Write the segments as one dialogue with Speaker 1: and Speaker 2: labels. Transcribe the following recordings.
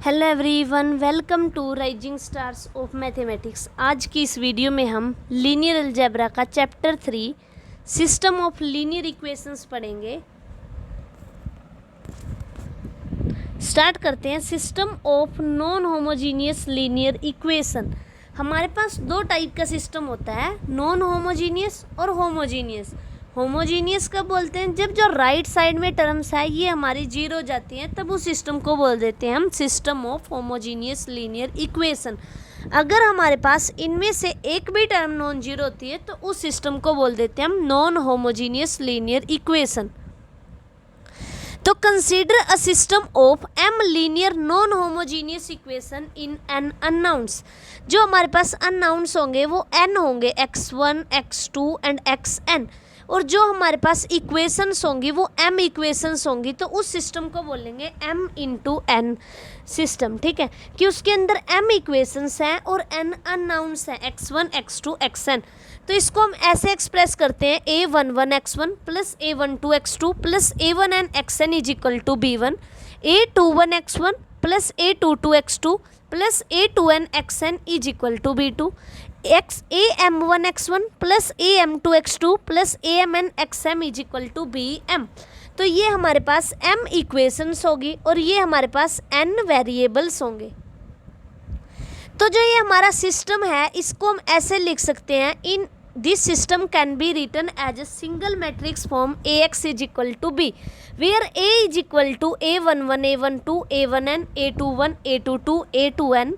Speaker 1: Hello everyone, welcome to rising stars of mathematics. आज की इस वीडियो में हम लीनियर अलजेब्रा का chapter 3 system of linear equations पढ़ेंगे। स्टार्ट करते हैं। System of non homogeneous linear equation. हमारे पास दो टाइप का सिस्टम होता है, नॉन होमोजीनियस और होमोजीनियस। होमोजीनियस कब बोलते हैं? जब जो राइट साइड में टर्म्स है ये हमारी जीरो हो जाती हैं, तब उस सिस्टम को बोल देते हैं हम system of homogeneous linear equation. अगर हमारे पास इनमें से एक भी टर्म नॉन जीरो होती है तो उस सिस्टम को बोल देते हैं हम नॉन होमोजीनियस लीनियर इक्वेशन। तो consider a system of m linear non homogeneous equation in n अननाउंस। जो हमारे पास अननाउंस होंगे वो n होंगे, x1 x2 एंड xn, और जो हमारे पास इक्वेशंस होंगी वो m इक्वेशंस होंगी। तो उस सिस्टम को बोलेंगे m इंटू n सिस्टम। ठीक है, कि उसके अंदर m इक्वेशंस हैं और n अननाउंस हैं, x1 x2 xn। तो इसको हम ऐसे एक्सप्रेस करते हैं a11 x1 plus a12 x2 plus a1n xn is equal to b1, a21 x1 plus a22 x2 plus a2n xn is equal to b2, am1 x1 plus am2 x2 plus amn xm is equal to bm। तो ये हमारे पास m equations होगी और ये हमारे पास n variables होंगे। तो जो ये हमारा सिस्टम है इसको हम ऐसे लिख सकते हैं, in this system can be written as a single matrix form ax is equal to b, where a is equal to a11 a12 a1n a21 a22 a2n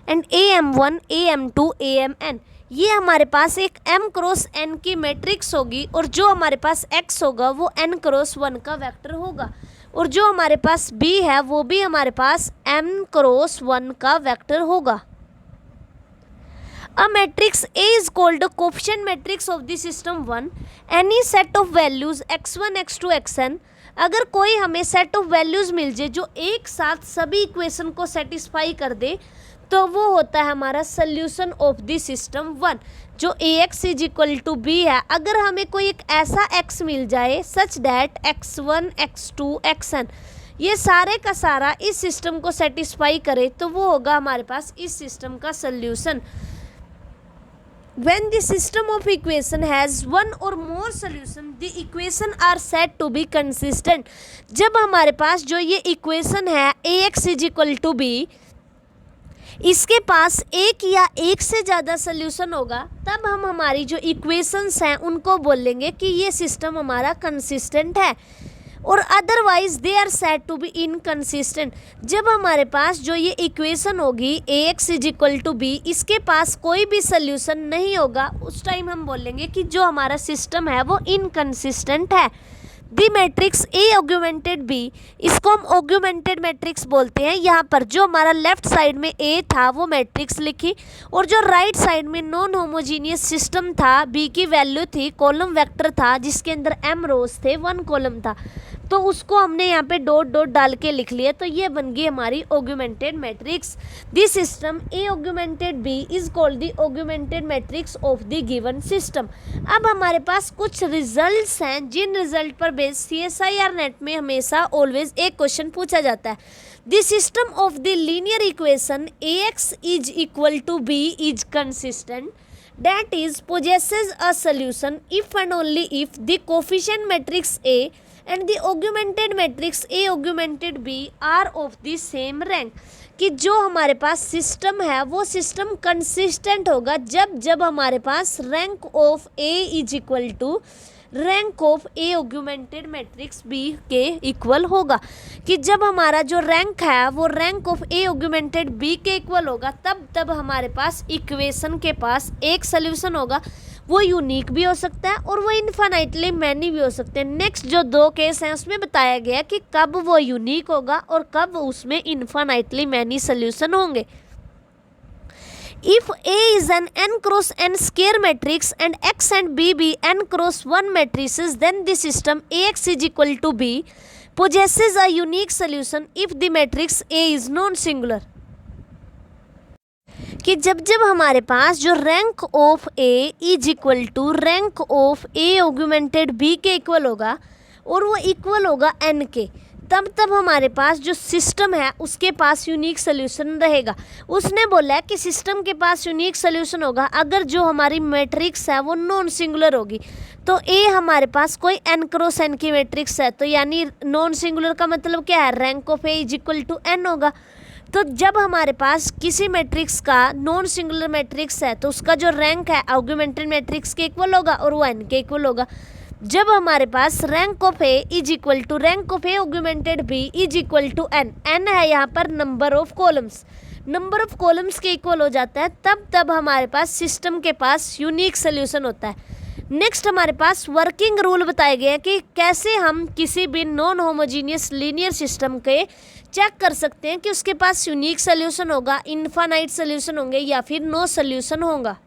Speaker 1: and am1 am2 amn। ये हमारे पास एक m cross n की matrix होगी और जो हमारे पास x होगा वो n क्रॉस 1 का वेक्टर होगा, और जो हमारे पास b है वो भी हमारे पास m क्रॉस 1 का वेक्टर होगा। A matrix A is called the coefficient matrix of the system 1. Any set of values x1 x2 xn, अगर कोई हमें सेट ऑफ वैल्यूज़ मिल जाए जो एक साथ सभी इक्वेशन को सेटिस्फाई कर दे तो वो होता है हमारा सोल्यूशन ऑफ द सिस्टम 1। जो ax is equal to b है, अगर हमें कोई एक ऐसा x मिल जाए such that x1 x2 xn ये सारे का सारा इस सिस्टम को सेटिस्फाई करे तो वो होगा हमारे पास इस सिस्टम का solution. When the system of equation has one or more solution, the equation are said to be consistent. जब हमारे पास जो ये इक्वेशन है ax is equal to b, इसके पास एक या एक से ज़्यादा सोल्यूशन होगा, तब हम हमारी जो इक्वेशंस हैं उनको बोलेंगे कि ये सिस्टम हमारा कंसिस्टेंट है, और otherwise they are said to be inconsistent. जब हमारे पास जो ये इक्वेशन होगी ax is equal to b, इसके पास कोई भी सोल्यूशन नहीं होगा, उस टाइम हम बोलेंगे कि जो हमारा सिस्टम है वो इनकंसिस्टेंट है। The matrix A augmented B, इसको हम ऑग्यूमेंटेड मैट्रिक्स बोलते हैं। यहाँ पर जो हमारा लेफ्ट साइड में A था वो मैट्रिक्स लिखी, और जो राइट साइड में नॉन होमोजीनियस सिस्टम था B की वैल्यू थी, कॉलम वेक्टर था जिसके अंदर m रोज थे 1 कॉलम था, तो उसको हमने यहाँ पे डॉट डॉट डाल के लिख लिया, तो ये बन गई हमारी augmented matrix. This system A augmented B is called the augmented matrix of the given system. अब हमारे पास कुछ रिजल्ट्स हैं जिन रिजल्ट पर बेस CSIR नेट में हमेशा ऑलवेज एक क्वेश्चन पूछा जाता है। The system of the linear equation ax is equal to b is consistent, that is possesses a solution if and only if the coefficient matrix A and the augmented matrix A augmented B are of the same rank। कि जो हमारे पास सिस्टम है वो system consistent होगा जब जब हमारे पास rank of A is equal to rank of A augmented matrix B के इक्वल होगा। कि जब हमारा जो रैंक है वो rank of A augmented B के इक्वल होगा, तब हमारे पास इक्वेशन के पास एक सोल्यूशन होगा। वो यूनिक भी हो सकता है और वो इन्फिनिटली मैनी भी हो सकते हैं। नेक्स्ट जो दो केस हैं उसमें बताया गया कि कब वो यूनिक होगा और कब उसमें इन्फिनिटली मैनी सोल्यूशन होंगे। If A is an n cross n square matrix and x and b be n cross 1 matrices, then the system ax is equal to b possesses a unique solution if the matrix A is non-singular। कि जब जब हमारे पास जो rank of A is equal to rank of A augmented B के equal होगा और वो इक्वल होगा n के, तब हमारे पास जो सिस्टम है उसके पास यूनिक सोल्यूशन रहेगा। उसने बोला है कि सिस्टम के पास यूनिक सोल्यूशन होगा अगर जो हमारी मैट्रिक्स है वो नॉन सिंगुलर होगी। तो ए हमारे पास कोई n क्रॉस n की मैट्रिक्स है, तो यानी नॉन सिंगुलर का मतलब क्या है, rank of A is equal to n होगा। तो जब हमारे पास किसी मैट्रिक्स का नॉन सिंगुलर मैट्रिक्स है तो उसका जो रैंक है ऑगमेंटेड मैट्रिक्स के इक्वल होगा और वो n के इक्वल होगा। जब हमारे पास rank of A is equal to rank of A augmented B is equal to n, n है यहाँ पर number of columns, number of columns के इक्वल हो जाता है, तब हमारे पास सिस्टम के पास यूनिक सोल्यूशन होता है। नेक्स्ट हमारे पास वर्किंग रूल बताए गए हैं कि कैसे हम किसी भी नॉन होमोजीनियस लीनियर सिस्टम के चेक कर सकते हैं कि उसके पास यूनिक सोल्यूशन होगा, इनफाइनाइट सोल्यूशन होंगे या फिर नो सोल्यूशन होगा।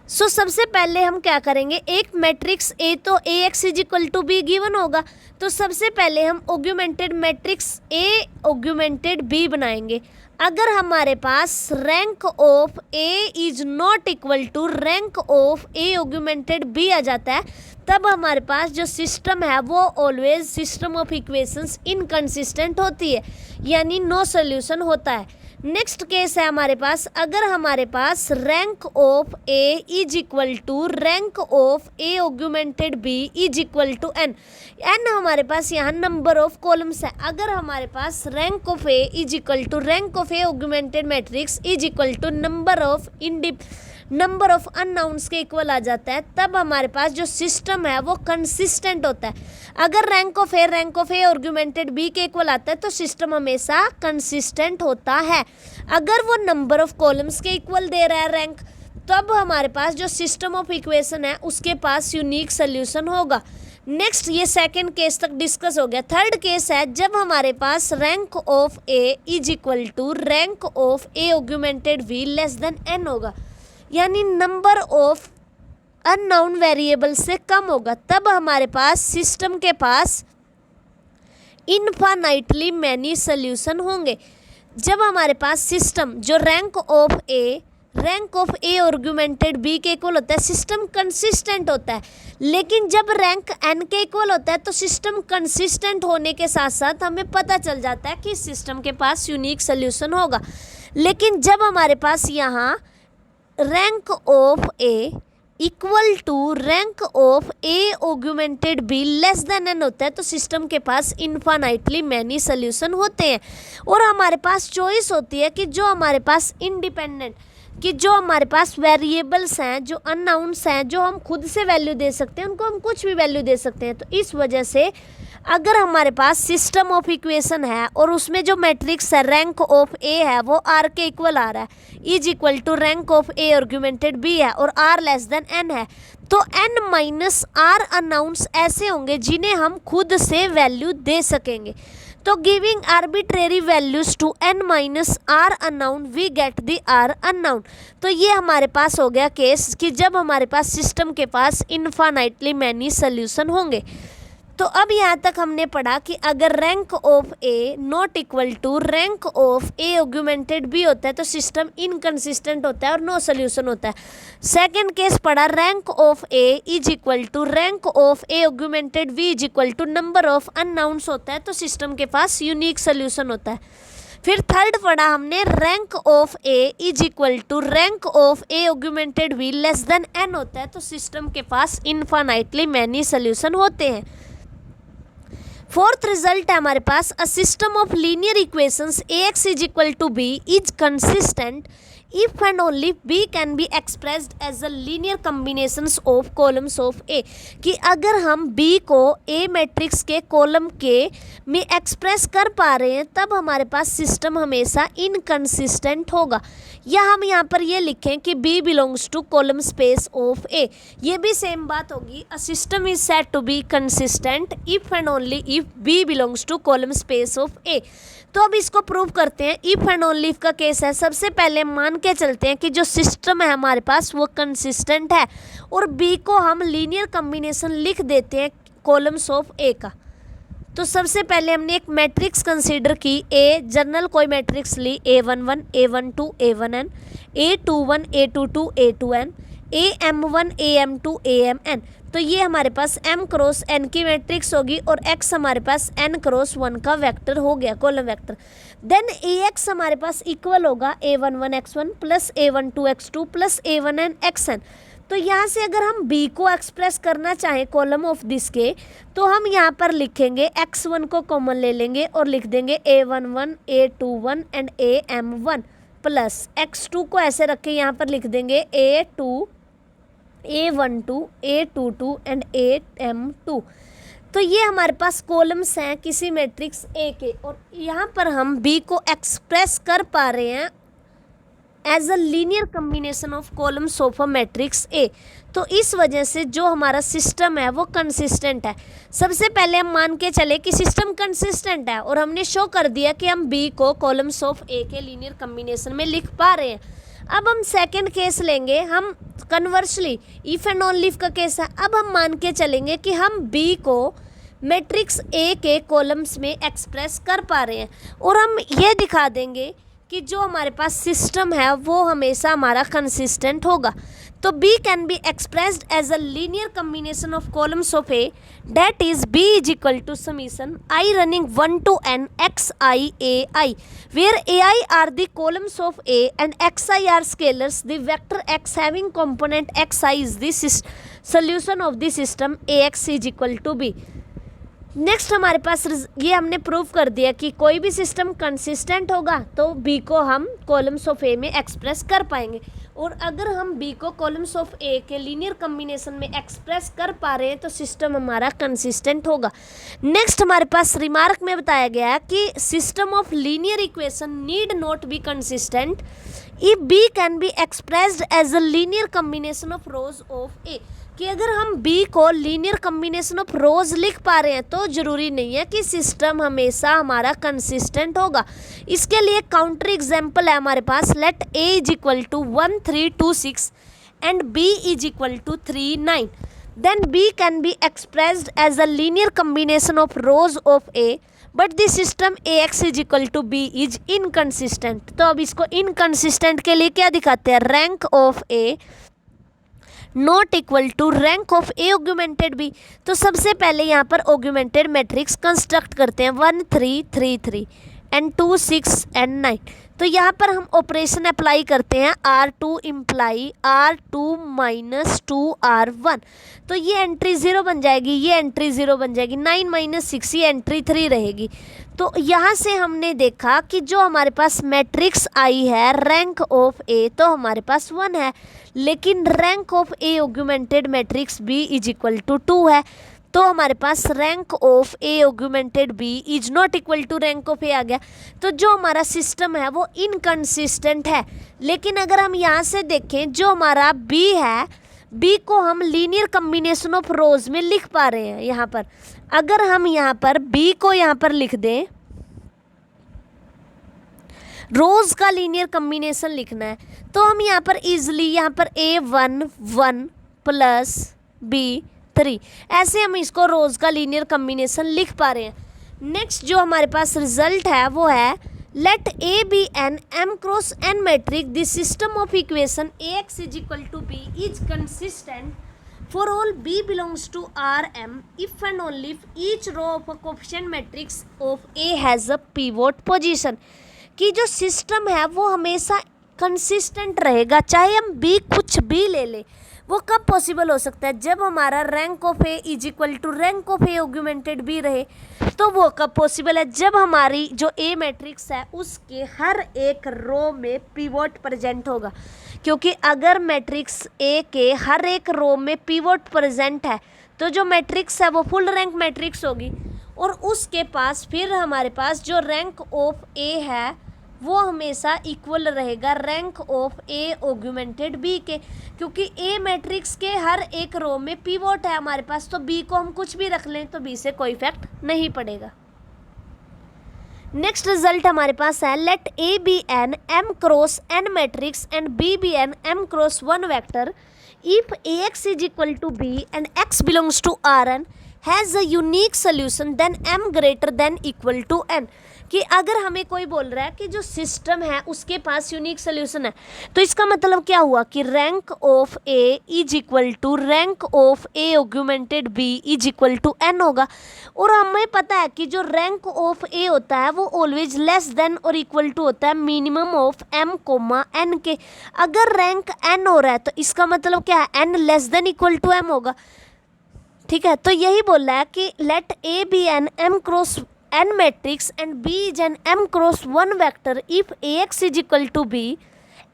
Speaker 1: सो सबसे पहले हम क्या करेंगे, एक मैट्रिक्स ए तो Ax is equal to B given होगा, तो सबसे पहले हम augmented matrix A augmented B बनाएंगे। अगर हमारे पास rank of A is not equal to rank of A augmented B आ जाता है, तब हमारे पास जो सिस्टम है वो always system of equations inconsistent होती है, यानी नो सोल्यूशन होता है। नेक्स्ट केस है हमारे पास, अगर हमारे पास rank of A is equal to rank of A augmented B is equal to n, n हमारे पास यहाँ नंबर ऑफ कॉलम्स है। अगर हमारे पास rank of A is equal to rank of A augmented matrix is equal to number of unknowns के equal आ जाता है, तब हमारे पास जो सिस्टम है वो कंसिस्टेंट होता है। अगर rank of A augmented B के इक्वल आता है तो सिस्टम हमेशा कंसिस्टेंट होता है। अगर वो नंबर ऑफ कॉलम्स के इक्वल दे रहा है रैंक, तब हमारे पास जो सिस्टम ऑफ इक्वेशन है उसके पास यूनिक सोल्यूशन होगा। नेक्स्ट ये सेकंड केस तक डिस्कस हो गया। थर्ड केस है जब हमारे पास rank of A is equal to rank of A augmented B less than n होगा, यानी नंबर ऑफ अननोन वेरिएबल से कम होगा, तब हमारे पास सिस्टम के पास इनफाइनाइटली मैनी सोल्यूशन होंगे। जब हमारे पास सिस्टम जो rank of A augmented B के इक्वल होता है, सिस्टम कंसिस्टेंट होता है। लेकिन जब रैंक n के इक्वल होता है तो सिस्टम कंसिस्टेंट होने के साथ साथ हमें पता चल जाता है कि सिस्टम के पास यूनिक सोल्यूशन होगा। लेकिन जब हमारे पास यहाँ rank of A equal to rank of A augmented B less than n होता है तो सिस्टम के पास इनफाइनाइटली मैनी सोल्यूशन होते हैं। और हमारे पास चॉइस होती है कि जो हमारे पास इंडिपेंडेंट, कि जो हमारे पास वेरिएबल्स हैं, जो अननाउन्स हैं, जो हम खुद से वैल्यू दे सकते हैं, उनको हम कुछ भी वैल्यू दे सकते हैं। तो इस वजह से अगर हमारे पास सिस्टम ऑफ इक्वेशन है और उसमें जो मैट्रिक्स है रैंक ऑफ ए है वो आर के इक्वल आ रहा है, is equal to rank of A augmented B है और आर लेस देन एन है, तो एन माइनस आर अनाउंस ऐसे होंगे जिन्हें हम खुद से वैल्यू दे सकेंगे। तो giving arbitrary values to n minus R unknown we get the R unknown. तो ये हमारे पास हो गया केस कि जब हमारे पास सिस्टम के पास इनफाइनाइटली मैनी सोल्यूशन होंगे। तो अब यहाँ तक हमने पढ़ा कि अगर rank of A not equal to rank of A augmented B होता है तो सिस्टम इनकंसिस्टेंट होता है और नो सोल्यूशन होता है। सेकंड केस पढ़ा rank of A is equal to rank of A augmented B is equal to number of unknowns होता है तो सिस्टम के पास यूनिक सोल्यूशन होता है। फिर थर्ड पढ़ा हमने rank of A is equal to rank of A augmented B less than n होता है तो सिस्टम के पास इनफाइनाइटली मैनी सोल्यूशन होते हैं। फोर्थ रिजल्ट है हमारे पास a system of linear equations ax is equal to B is consistent if and only b can be expressed as a linear combinations of columns of a, कि अगर हम b को a matrix के column के में express कर पा रहे हैं तब हमारे पास सिस्टम हमेशा इनकंसिस्टेंट होगा। या हम यहाँ पर ये लिखें कि b belongs to column space of a, ये भी सेम बात होगी। A system is said to be consistent if and only if b belongs to column space of a। तो अब इसको प्रूव करते हैं। इफ एंड ओनली इफ का केस है, सबसे पहले मान के चलते हैं कि जो सिस्टम है हमारे पास वो कंसिस्टेंट है और बी को हम लीनियर कॉम्बिनेशन लिख देते हैं कॉलम्स ऑफ ए का। तो सबसे पहले हमने एक मैट्रिक्स कंसीडर की, ए जनरल कोई मैट्रिक्स ली, A11 A12 A1n A21 A22 A2n AM1 AM2 AMn। तो ये हमारे पास m क्रॉस n की मैट्रिक्स होगी और x हमारे पास n क्रॉस 1 का वेक्टर हो गया, कॉलम वेक्टर। देन ax हमारे पास इक्वल होगा a11x1 plus a12x2 plus a1n xn। तो यहाँ से अगर हम b को एक्सप्रेस करना चाहें कॉलम ऑफ दिस के, तो हम यहाँ पर लिखेंगे x1 को कॉमन ले लेंगे और लिख देंगे a11 a21 and am1 plus x2 को ऐसे रख के यहाँ पर लिख देंगे a2 a12 a22 and am2। तो ये हमारे पास कॉलम्स हैं किसी मैट्रिक्स A के, और यहाँ पर हम B को एक्सप्रेस कर पा रहे हैं as a linear combination of columns of a matrix A। तो इस वजह से जो हमारा सिस्टम है वो कंसिस्टेंट है। सबसे पहले हम मान के चले कि सिस्टम कंसिस्टेंट है और हमने शो कर दिया कि हम B को कॉलम्स ऑफ A के लीनियर कम्बिनेशन में लिख पा रहे हैं। अब हम सेकंड केस लेंगे, हम conversely if and only if का केस है। अब हम मान के चलेंगे कि हम B को मैट्रिक्स A के कॉलम्स में एक्सप्रेस कर पा रहे हैं और हम ये दिखा देंगे कि जो हमारे पास सिस्टम है वो हमेशा हमारा कंसिस्टेंट होगा। तो B can be expressed as a linear combination of columns of A, that is B is equal to summation I running 1 to n xi ai, where ai are the columns of A and xi are scalars. The vector x having component xi is the solution of the system Ax is equal to B। Next हमारे पास ये हमने prove कर दिया कि कोई भी system consistent होगा तो B को हम कॉलम्स ऑफ A में एक्सप्रेस कर पाएंगे, और अगर हम B को कॉलम्स ऑफ A के लीनियर कम्बिनेशन में एक्सप्रेस कर पा रहे हैं तो सिस्टम हमारा कंसिस्टेंट होगा। नेक्स्ट हमारे पास रिमार्क में बताया गया है कि system of linear equation need not be consistent if B can be expressed as a linear combination of rows of A, कि अगर हम B को लीनियर कम्बिनेशन ऑफ रोज लिख पा रहे हैं तो ज़रूरी नहीं है कि सिस्टम हमेशा हमारा कंसिस्टेंट होगा। इसके लिए काउंटर एग्जाम्पल है हमारे पास, let A is equal to 1 3 2 6 and B is equal to 3 9, then B can be expressed as a linear combination of rows of A, but the system Ax is equal to B is inconsistent. तो अब इसको inconsistent के लिए क्या दिखाते हैं, rank of A not equal to rank of A augmented B। तो सबसे पहले यहाँ पर ऑग्यूमेंटेड मैट्रिक्स कंस्ट्रक्ट करते हैं 1 3 3 3 एंड 2 6 एंड 9। तो यहाँ पर हम ऑपरेशन अप्लाई करते हैं R2 imply R2 minus 2 R1, तो ये एंट्री 0 बन जाएगी, ये एंट्री 0 बन जाएगी, 9 माइनस 6 ये एंट्री 3 रहेगी। तो यहाँ से हमने देखा कि जो हमारे पास मैट्रिक्स आई है रैंक ऑफ A तो हमारे पास 1 है, लेकिन rank of A augmented matrix B is equal to 2 है। तो हमारे पास rank of A augmented B is not equal to rank of A आ गया। तो जो हमारा सिस्टम है वो इनकन्सिस्टेंट है। लेकिन अगर हम यहाँ से देखें जो हमारा B है, B को हम लीनियर कम्बिनेशन ऑफ रोज में लिख पा रहे हैं। यहाँ पर अगर हम यहाँ पर B को यहाँ पर लिख दें, रोज का लीनियर कम्बिनेशन लिखना है, तो हम यहाँ पर इजली यहाँ पर A1 1 प्लस B3 ऐसे हम इसको रोज का लीनियर कम्बिनेशन लिख पा रहे हैं। नेक्स्ट जो हमारे पास रिजल्ट है वो है let A B N M cross N matrix the system of equation Ax is equal to B is consistent for all B belongs to Rm if and only if each row of a coefficient matrix of A has a pivot position। कि जो system है वो हमेशा consistent रहेगा, चाहे हम B कुछ भी ले लें। वो कब पॉसिबल हो सकता है, जब हमारा rank of A is equal to rank of A augmented B रहे। तो वो कब पॉसिबल है, जब हमारी जो A मैट्रिक्स है उसके हर एक रो में पिवोट प्रेजेंट होगा। क्योंकि अगर मैट्रिक्स A के हर एक रो में पिवोट प्रेजेंट है तो जो मैट्रिक्स है वो फुल रैंक मैट्रिक्स होगी, और उसके पास फिर हमारे पास जो रैंक ऑफ A है वो हमेशा इक्वल रहेगा rank of A augmented B के, क्योंकि A मैट्रिक्स के हर एक रो में पिवोट है हमारे पास। तो B को हम कुछ भी रख लें तो B से कोई इफेक्ट नहीं पड़ेगा। नेक्स्ट रिजल्ट हमारे पास है let A B N M cross N matrix and B B N M cross 1 vector if Ax is equal to B and X belongs to Rn has a unique solution then m greater than equal to n, कि अगर हमें कोई बोल रहा है कि जो system है उसके पास यूनिक सोल्यूशन है, तो इसका मतलब क्या हुआ कि rank of A is equal to rank of A augmented B is equal to n होगा। और हमें पता है कि जो रैंक ऑफ ए होता है वो ऑलवेज लेस देन और इक्वल टू होता है minimum of m comma n के। अगर रैंक n हो रहा है तो इसका मतलब क्या है, n less than equal to m होगा। ठीक है, तो यही बोल रहा है कि let A be N m cross n matrix and B is an m cross 1 vector if Ax is equal to B,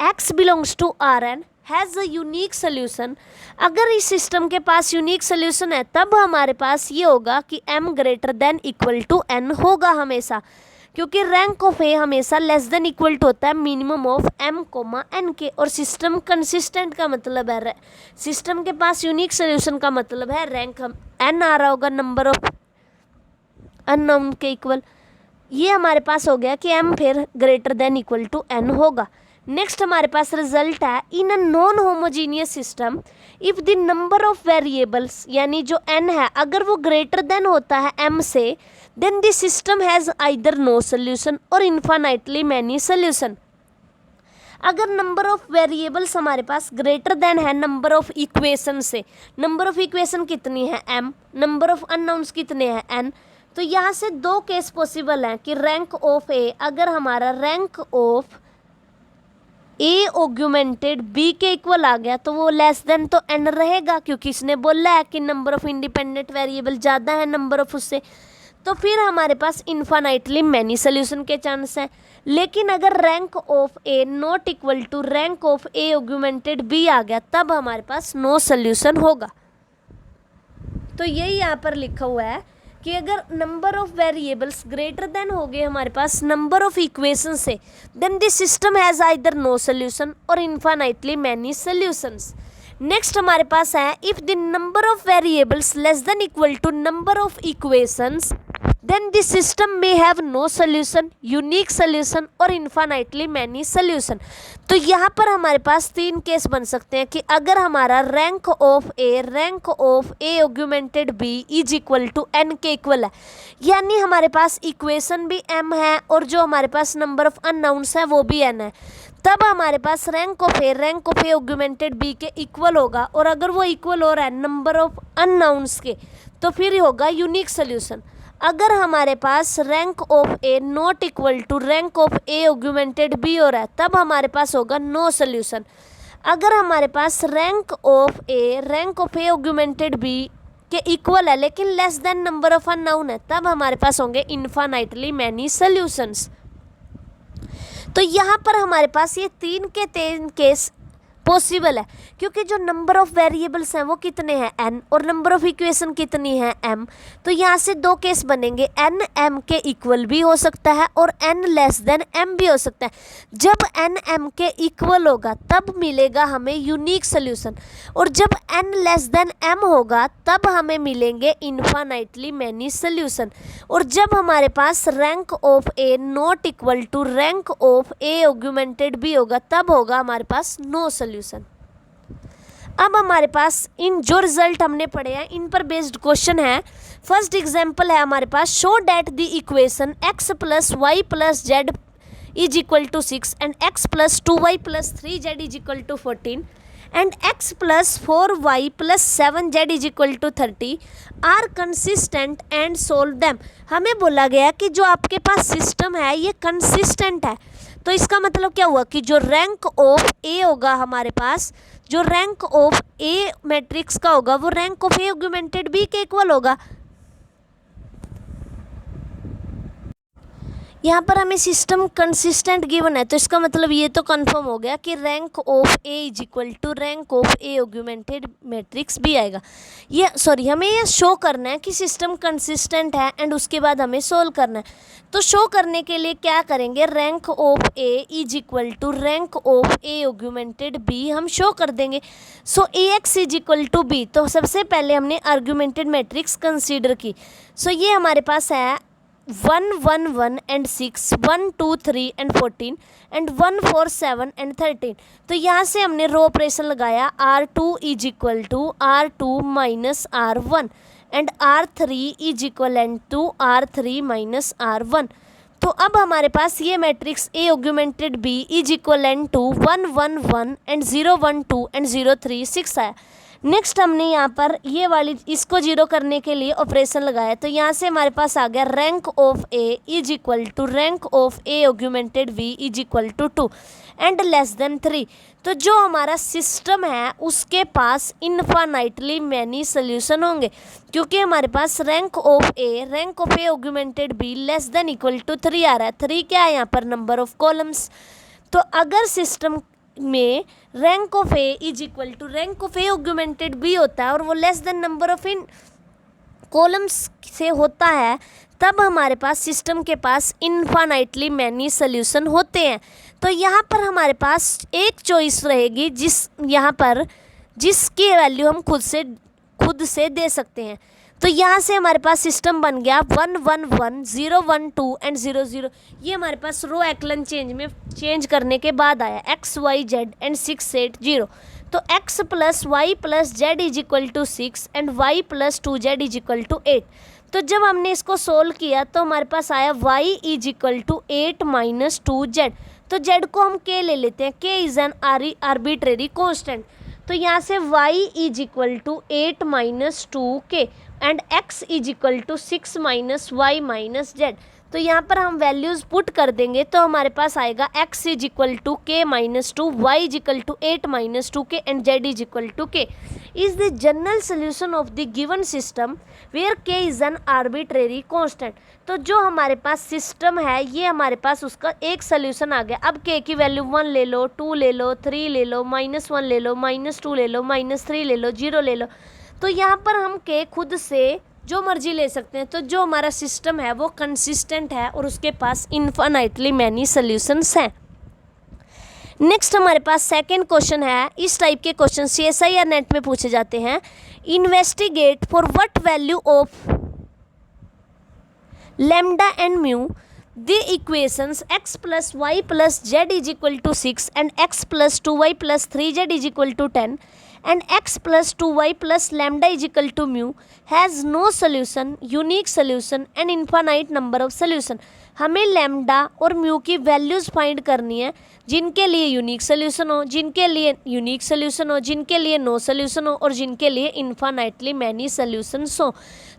Speaker 1: x belongs to Rn, has a unique solution। अगर इस सिस्टम के पास यूनिक सोल्यूशन है तब हमारे पास ये होगा कि m greater than equal to n होगा हमेशा, क्योंकि रैंक ऑफ ए हमेशा लेस देन इक्वल टू होता है minimum of m comma n के। और सिस्टम कंसिस्टेंट का मतलब है सिस्टम के पास यूनिक सोल्यूशन का मतलब है रैंक n आ रहा होगा नंबर ऑफ अननोन के इक्वल। ये हमारे पास हो गया कि m फिर greater than equal to n होगा। नेक्स्ट हमारे पास रिजल्ट है in a non homogeneous system if the number of variables, यानी जो n है अगर वो ग्रेटर देन होता है m से, then the system has either no solution और इन्फाइनाइटली मैनी सोल्यूशन। अगर नंबर ऑफ वेरिएबल्स हमारे पास ग्रेटर देन है नंबर ऑफ इक्वेशन से, नंबर ऑफ इक्वेशन कितनी है m, नंबर ऑफ अननोन्स कितने हैं n, तो यहाँ से दो केस पॉसिबल हैं कि रैंक ऑफ ए, अगर हमारा rank of A augmented B के इक्वल आ गया तो वो लेस देन तो n रहेगा, क्योंकि इसने बोला है कि नंबर ऑफ इंडिपेंडेंट वेरिएबल ज़्यादा है नंबर ऑफ उससे, तो फिर हमारे पास इन्फाइनाइटली मैनी सोल्यूशन के चांस हैं। लेकिन अगर rank of A not equal to rank of A augmented B आ गया तब हमारे पास नो सोल्यूशन होगा। तो यही यहाँ पर लिखा हुआ है कि अगर number of variables greater than हो गए हमारे पास नंबर ऑफ इक्वेशन से, then this system has either no solution और इन्फाइनाइटली मैनी सोल्यूशंस। नेक्स्ट हमारे पास है if the number of variables less than equal to number of equations, then this system में have no solution, unique solution और infinitely many solution. तो यहाँ पर हमारे पास तीन केस बन सकते हैं कि अगर हमारा rank of A augmented B is equal to n के इक्वल है, यानी हमारे पास इक्वेशन भी m है और जो हमारे पास नंबर ऑफ अननाउंस है वो भी n है, तब हमारे पास rank of A augmented B के इक्वल होगा। और अगर वो इक्वल हो रहा है नंबर ऑफ अननाउंस के तो फिर होगा यूनिक सोल्यूशन। अगर हमारे पास rank of A not equal to rank of A augmented B हो रहा है तब हमारे पास होगा नो सोल्यूशन। अगर हमारे पास rank of A augmented B के इक्वल है लेकिन less than number of unknown है तब हमारे पास होंगे इन्फाइनाइटली मैनी सोल्यूशंस। तो यहाँ पर हमारे पास ये तीन केस पॉसिबल है, क्योंकि जो नंबर ऑफ वेरिएबल्स हैं वो कितने हैं n और नंबर ऑफ इक्वेशन कितनी है m। तो यहाँ से दो केस बनेंगे, n m के इक्वल भी हो सकता है और n लेस देन m भी हो सकता है। जब n m के इक्वल होगा तब मिलेगा हमें यूनिक सोल्यूशन, और जब n लेस देन m होगा तब हमें मिलेंगे इन्फाइनाइटली मैनी सोल्यूशन। और जब हमारे पास rank of A not equal to rank of A augmented B होगा तब होगा हमारे पास नो सोल्यूशन। अब हमारे पास इन जो रिजल्ट हमने पढ़े हैं इन पर बेस्ड क्वेश्चन है। फर्स्ट एग्जांपल है हमारे पास, show that the equation x plus y plus z is equal to 6 and x plus 2y plus 3z is equal to 14 and x plus 4y plus 7z is equal to 30 are consistent and solve them. हमें बोला गया कि जो आपके पास सिस्टम है ये consistent है, तो इसका मतलब क्या हुआ कि जो रैंक ऑफ ए होगा हमारे पास, जो रैंक ऑफ ए मैट्रिक्स का होगा वो rank of A augmented B के इक्वल होगा। यहाँ पर हमें सिस्टम कंसिस्टेंट गिवन है, तो इसका मतलब ये तो कंफर्म हो गया कि rank of A is equal to rank of A augmented matrix भी आएगा। हमें ये शो करना है कि सिस्टम कंसिस्टेंट है एंड उसके बाद हमें सोल्व करना है। तो शो करने के लिए क्या करेंगे, rank of A is equal to rank of A augmented B हम शो कर देंगे। So A X is equal to B, तो सबसे पहले हमने आर्ग्यूमेंटेड मैट्रिक्स कंसीडर की। सो ये हमारे पास है 1 1 1 एंड 6 1 2 3 एंड 14 एंड 1 4 7 एंड 13। तो यहाँ से हमने रो ऑपरेशन लगाया, R2 is equal to R2 minus R1 and R3 is equivalent to R3 minus R1। तो अब हमारे पास ये matrix A augmented B is equivalent to 1 1 1 and 0 1 2 and 0 3 6 आया। नेक्स्ट हमने यहाँ पर ये वाली इसको जीरो करने के लिए ऑपरेशन लगाया, तो यहाँ से हमारे पास आ गया rank of A is equal to rank of A augmented B is equal to 2 and less than 3। तो जो हमारा सिस्टम है उसके पास इनफाइनाइटली मैनी सोल्यूशन होंगे, क्योंकि हमारे पास rank of A augmented B less than equal to 3 आ रहा है। 3 क्या है यहाँ पर? Number of columns. तो अगर सिस्टम में rank of A is equal to rank of A augmented B होता है और वो लेस देन नंबर ऑफ इन कॉलम्स से होता है, तब हमारे पास सिस्टम के पास इनफाइनाइटली मैनी सोल्यूशन होते हैं। तो यहाँ पर हमारे पास एक चॉइस रहेगी जिसकी वैल्यू हम खुद से दे सकते हैं। तो यहाँ से हमारे पास सिस्टम बन गया 1 1 1 0 1 2 एंड 0 0। ये हमारे पास रो एक्लन चेंज करने के बाद आया x y z एंड 6 8 0। तो x plus y plus z is equal to 6 and y plus 2z is equal to 8। तो जब हमने इसको सोल्व किया तो हमारे पास आया y is equal to 8 minus 2z। तो z को हम k ले लेते हैं, k is an arbitrary constant. तो यहाँ से y is equal to 8 minus 2k and x is equal to 6 minus y minus z. तो यहाँ पर हम वैल्यूज़ पुट कर देंगे तो हमारे पास आएगा x is equal to k minus 2, y is equal to 8 minus 2k and z is equal to k is the general solution of the given system where k is an arbitrary constant. तो जो हमारे पास सिस्टम है ये हमारे पास उसका एक सोल्यूशन आ गया। अब k की वैल्यू 1 ले लो, 2 ले लो, 3 ले लो, -1 ले लो, -2 ले लो, -3 ले लो, 0 ले लो। तो यहाँ पर हम k खुद से जो मर्जी ले सकते हैं। तो जो हमारा सिस्टम है वो कंसिस्टेंट है और उसके पास इनफाइनाइटली मैनी सॉल्यूशंस हैं। नेक्स्ट हमारे पास सेकंड क्वेश्चन है। इस टाइप के क्वेश्चन CSI या नेट में पूछे जाते हैं। Investigate for what value of lambda and mu the equations x plus y plus z is equal to 6 and x plus 2y plus 3z is equal to 10 and x plus 2y plus lambda is equal to mu has no solution, unique solution and infinite number of solution। हमें lambda और mu की values find करनी है जिनके लिए unique solution हो, जिनके लिए यूनिक सोल्यूशन हो, जिनके लिए नो सोल्यूशन हो और जिनके लिए इनफाइनाइटली मैनी सोल्यूशंस हो।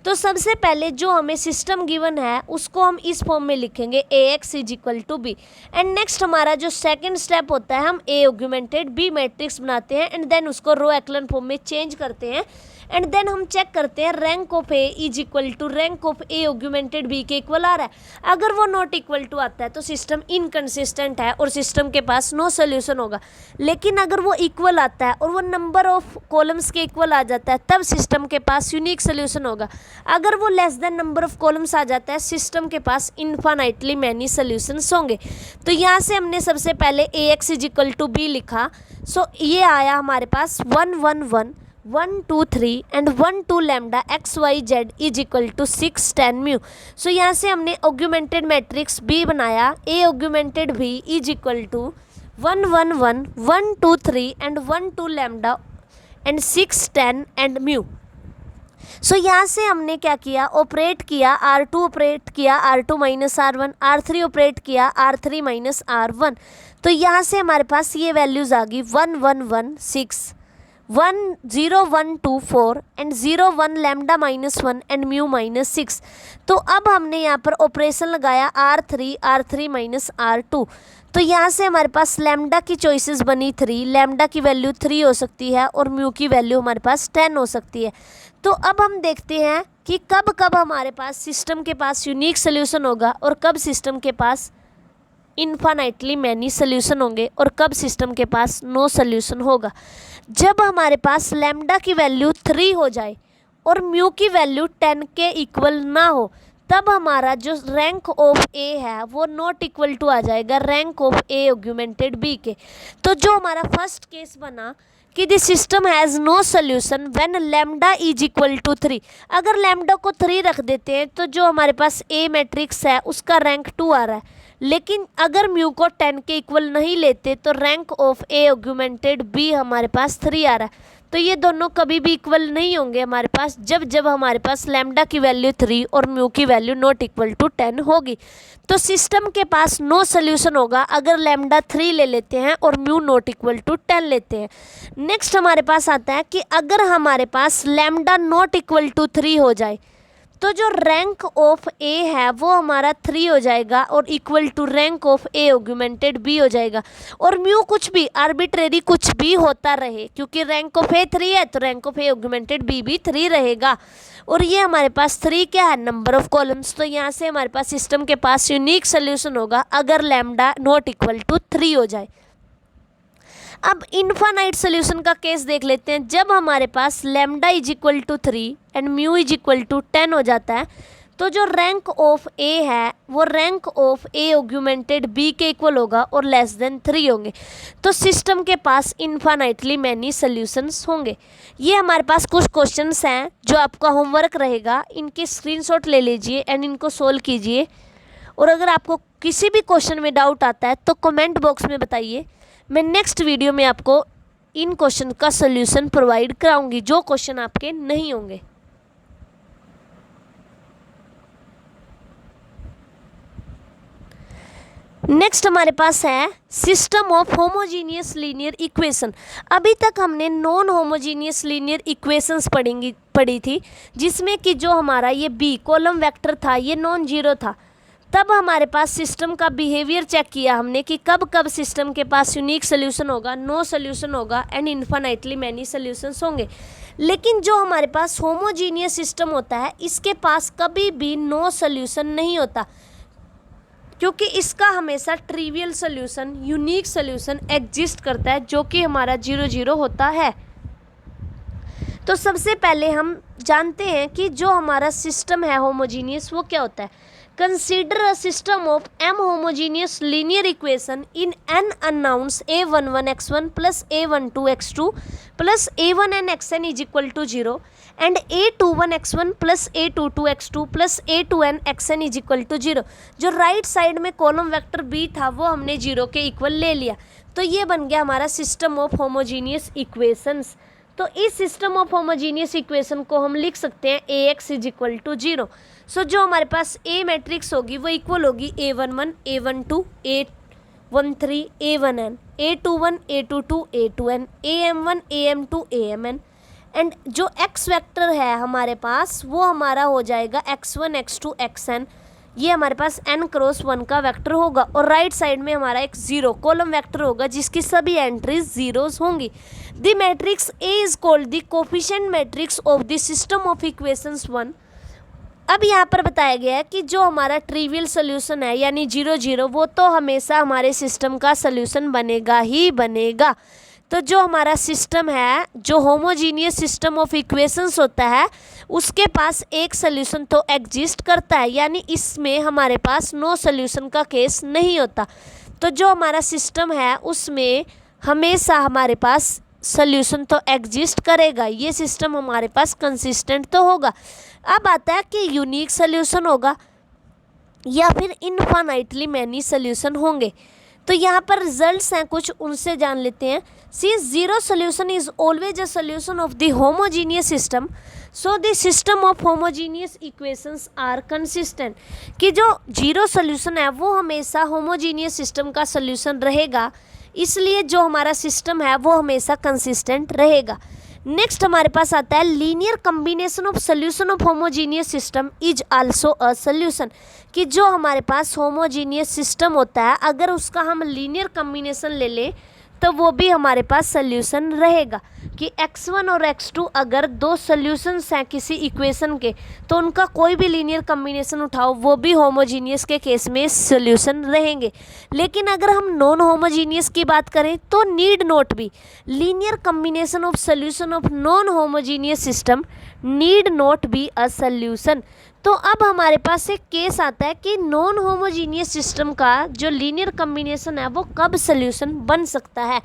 Speaker 1: तो सबसे पहले जो हमें सिस्टम गिवन है उसको हम इस फॉर्म में लिखेंगे AX is equal to B and next हमारा जो सेकंड स्टेप होता है हम A ऑग्यूमेंटेड B मैट्रिक्स बनाते हैं एंड देन उसको रो एक्लन फॉर्म में चेंज करते हैं एंड देन हम चेक करते हैं rank of A is equal to rank of A augmented B के इक्वल आ रहा है। अगर वो नॉट इक्वल टू आता है तो सिस्टम इनकंसिस्टेंट है और सिस्टम के पास नो सोल्यूशन होगा। लेकिन अगर वो इक्वल आता है और वो नंबर ऑफ कॉलम्स के इक्वल आ जाता है तब सिस्टम के पास यूनिक सोल्यूशन होगा। अगर वो less than number of columns आ जाता है सिस्टम के पास इनफाइनाइटली मैनी सोल्यूशंस होंगे। तो यहाँ से हमने सबसे पहले AX is equal to B लिखा। सो ये आया हमारे पास 1 1 1 1 2 3 and 1 2 lambda x y z is equal to 6 10 mu. So यहाँ से हमने ऑग्यूमेंटेड मैट्रिक्स B बनाया। A augmented B is equal to 1 1 1 1 2 3 and 1 2 lambda and 6 10 and mu. So यहाँ से हमने क्या किया, ऑपरेट किया R2 ऑपरेट किया R2 minus R1, R3 operate किया R3 माइनस R1। तो यहाँ से हमारे पास ये वैल्यूज़ आ गई 1 1 1 6 1 0 1 2 4 एंड 0 1 लैम्डा -1 एंड म्यू -6। तो अब हमने यहाँ पर ऑपरेशन लगाया R3 माइनस R2। तो यहाँ से हमारे पास लैम्डा की चॉइसेस बनी 3, लैम्डा की वैल्यू 3 हो सकती है और म्यू की वैल्यू हमारे पास 10 हो सकती है। तो अब हम देखते हैं कि कब कब हमारे पास सिस्टम के पास यूनिक सोल्यूशन होगा और कब सिस्टम के पास इनफाइनाइटली मैनी सोल्यूशन होंगे और कब सिस्टम के पास नो सोल्यूशन होगा। जब हमारे पास लैम्डा की वैल्यू 3 हो जाए और म्यू की वैल्यू 10 के इक्वल ना हो तब हमारा जो रैंक ऑफ A है वो नॉट इक्वल टू आ जाएगा rank of A augmented B के। तो जो हमारा फर्स्ट केस बना कि the system has no solution when lambda is equal to 3। अगर लैम्डा को 3 रख देते हैं तो जो हमारे पास A मैट्रिक्स है उसका रैंक 2 आ रहा है। लेकिन अगर म्यू को 10 के इक्वल नहीं लेते तो rank of A augmented B हमारे पास 3 आ रहा है। तो ये दोनों कभी भी इक्वल नहीं होंगे हमारे पास जब हमारे पास लैम्डा की वैल्यू 3 और म्यू की वैल्यू नॉट इक्वल टू 10 होगी। तो सिस्टम के पास नो सोल्यूशन होगा अगर लैम्डा 3 ले लेते हैं और म्यू नॉट इक्वल टू 10 लेते हैं। नेक्स्ट हमारे पास आता है कि अगर हमारे पास लैम्डा नॉट इक्वल टू 3 हो जाए तो जो रैंक ऑफ ए है वो हमारा 3 हो जाएगा और equal to rank of A augmented B हो जाएगा। और म्यू कुछ भी आर्बिट्रेरी कुछ भी होता रहे, क्योंकि रैंक ऑफ ए 3 है तो rank of A augmented B भी 3 रहेगा। और ये हमारे पास 3 क्या है, नंबर ऑफ कॉलम्स। तो यहाँ से हमारे पास सिस्टम के पास यूनिक सोल्यूशन होगा अगर लैम्डा नॉट इक्वल टू 3 हो जाए। अब इनफाइनाइट सोल्यूशन का केस देख लेते हैं। जब हमारे पास lambda is equal to 3 and mu is equal to 10 हो जाता है तो जो रैंक ऑफ ए है वो rank of A augmented B के इक्वल होगा और लेस देन 3 होंगे। तो सिस्टम के पास इनफाइनाइटली मैनी सोल्यूशंस होंगे। ये हमारे पास कुछ क्वेश्चंस हैं जो आपका होमवर्क रहेगा, इनके स्क्रीनशॉट ले लीजिए एंड इनको सोल्व कीजिए। और अगर आपको किसी भी क्वेश्चन में डाउट आता है तो कमेंट बॉक्स में बताइए। मैं नेक्स्ट वीडियो में आपको इन क्वेश्चन का सॉल्यूशन प्रोवाइड कराऊंगी जो क्वेश्चन आपके नहीं होंगे। नेक्स्ट हमारे पास है system of homogeneous linear equation. अभी तक हमने नॉन होमोजीनियस लीनियर इक्वेशंस पढ़ी थी, जिसमें कि जो हमारा ये बी कॉलम वेक्टर था ये नॉन जीरो था। तब हमारे पास सिस्टम का बिहेवियर चेक किया हमने कि कब कब सिस्टम के पास यूनिक सोल्यूशन होगा, नो सोल्यूशन होगा एंड इनफाइनाइटली मैनी सोल्यूशंस होंगे। लेकिन जो हमारे पास होमोजीनियस सिस्टम होता है इसके पास कभी भी नो सोल्यूशन नहीं होता, क्योंकि इसका हमेशा trivial solution unique solution exist करता है जो कि हमारा 0 0 होता है। तो सबसे पहले हम जानते हैं कि जो हमारा सिस्टम है होमोजीनियस वो क्या होता है। Consider a system of m homogeneous linear equation in n unknowns a11 x1 plus a12 x2 plus a1n xn is equal to 0 and a21 x1 plus a22 x2 plus a2n xn is equal to 0। जो right side में column vector b था वो हमने 0 के equal ले लिया, तो ये बन गया हमारा सिस्टम ऑफ होमोजीनियस इक्वेशंस। तो इस सिस्टम ऑफ होमोजीनियस इक्वेशन को हम लिख सकते हैं ax इज इक्वल टू 0। सो जो हमारे पास ए मैट्रिक्स होगी वो इक्वल होगी a11 a12 a13 a1n a21 a22 a2n am1 am2 amn and जो x वेक्टर है हमारे पास वो हमारा हो जाएगा x1 x2 xn। ये हमारे पास n क्रॉस 1 का वेक्टर होगा और राइट साइड में हमारा एक 0 कॉलम वेक्टर होगा जिसकी सभी एंट्रीज जीरोस होंगी। The matrix A is called the coefficient matrix of the system of equations 1। अब यहाँ पर बताया गया है कि जो हमारा ट्रिवियल सोल्यूशन है यानी 0 0 वो तो हमेशा हमारे सिस्टम का सोल्यूशन बनेगा ही बनेगा। तो जो हमारा सिस्टम है जो होमोजीनियस सिस्टम ऑफ इक्वेशंस होता है उसके पास एक सोल्यूशन तो एग्जिस्ट करता है, यानी इसमें हमारे पास नो सोल्यूशन का केस नहीं होता। तो जो हमारा सिस्टम है उसमें हमेशा हमारे पास सोल्यूशन तो एग्जिस्ट करेगा, ये सिस्टम हमारे पास कंसिस्टेंट तो होगा। अब आता है कि यूनिक सोल्यूशन होगा या फिर इनफाइनाइटली मैनी सोल्यूशन होंगे। तो यहाँ पर रिजल्ट्स हैं कुछ, उनसे जान लेते हैं। Since zero solution is always a solution of the homogeneous system so the system of homogeneous equations are consistent. कि जो जीरो सोल्यूशन है वो हमेशा होमोजीनियस सिस्टम का सोल्यूशन रहेगा, इसलिए जो हमारा सिस्टम है वो हमेशा कंसिस्टेंट रहेगा। नेक्स्ट हमारे पास आता है linear combination of solution of homogeneous system is also a solution. कि जो हमारे पास होमोजीनियस सिस्टम होता है अगर उसका हम लीनियर कम्बिनेशन ले लें तो वो भी हमारे पास सोल्यूशन रहेगा। कि x1 और x2 अगर दो सोल्यूशंस हैं किसी इक्वेशन के तो उनका कोई भी लीनियर कम्बिनेशन उठाओ वो भी होमोजीनियस के केस में सोल्यूशन रहेंगे। लेकिन अगर हम नॉन होमोजीनियस की बात करें तो need not be linear combination of solution of non homogeneous system need not be a solution. तो अब हमारे पास एक केस आता है कि नॉन होमोजीनियस सिस्टम का जो लीनियर कम्बिनेशन है वो कब सोल्यूशन बन सकता है।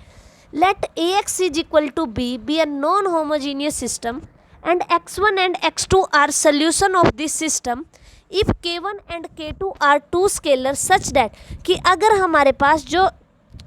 Speaker 1: Let ax is equal to b be a non homogeneous system and x1 and x2 are solution of this system if k1 and k2 are two scalars such that कि अगर हमारे पास जो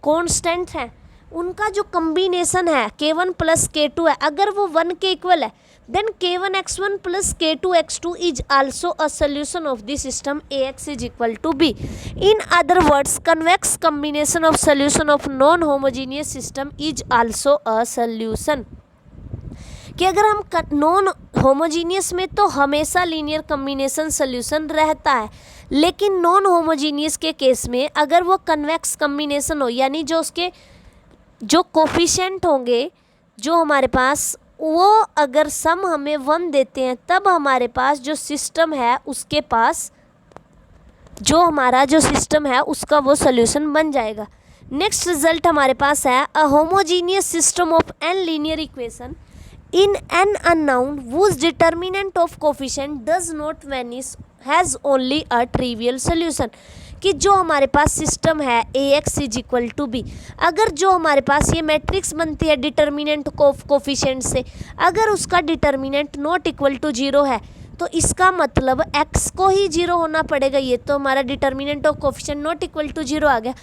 Speaker 1: कांस्टेंट हैं उनका जो कम्बिनेशन है k1 plus k2 है, अगर वो 1 के इक्वल है, then k1x1 plus k2x2 is also a solution of the system Ax is equal to b. In other words, convex combination of solution of non-homogeneous system is also a solution. कि अगर हम non homogeneous में तो हमेशा linear combination solution रहता है, लेकिन non homogeneous के केस में अगर वो कन्वेक्स कम्बिनेशन हो, यानी जो उसके जो कोफिशिएंट होंगे जो हमारे पास, वो अगर सम हमें 1 देते हैं, तब हमारे पास जो सिस्टम है उसके पास जो हमारा जो सिस्टम है उसका वो सोल्यूशन बन जाएगा. नेक्स्ट रिजल्ट हमारे पास है a homogeneous system of n linear equation in an unknown whose determinant of coefficient does not vanish has only a trivial solution. कि जो हमारे पास सिस्टम है Ax is equal to B, अगर जो हमारे पास ये मैट्रिक्स बनती है डिटर्मिनेंट कोफिशिएंट से, अगर उसका डिटर्मिनेंट नॉट इक्वल टू 0 है, तो इसका मतलब x को ही 0 होना पड़ेगा. ये तो हमारा determinant of coefficient not equal to 0 आ गया,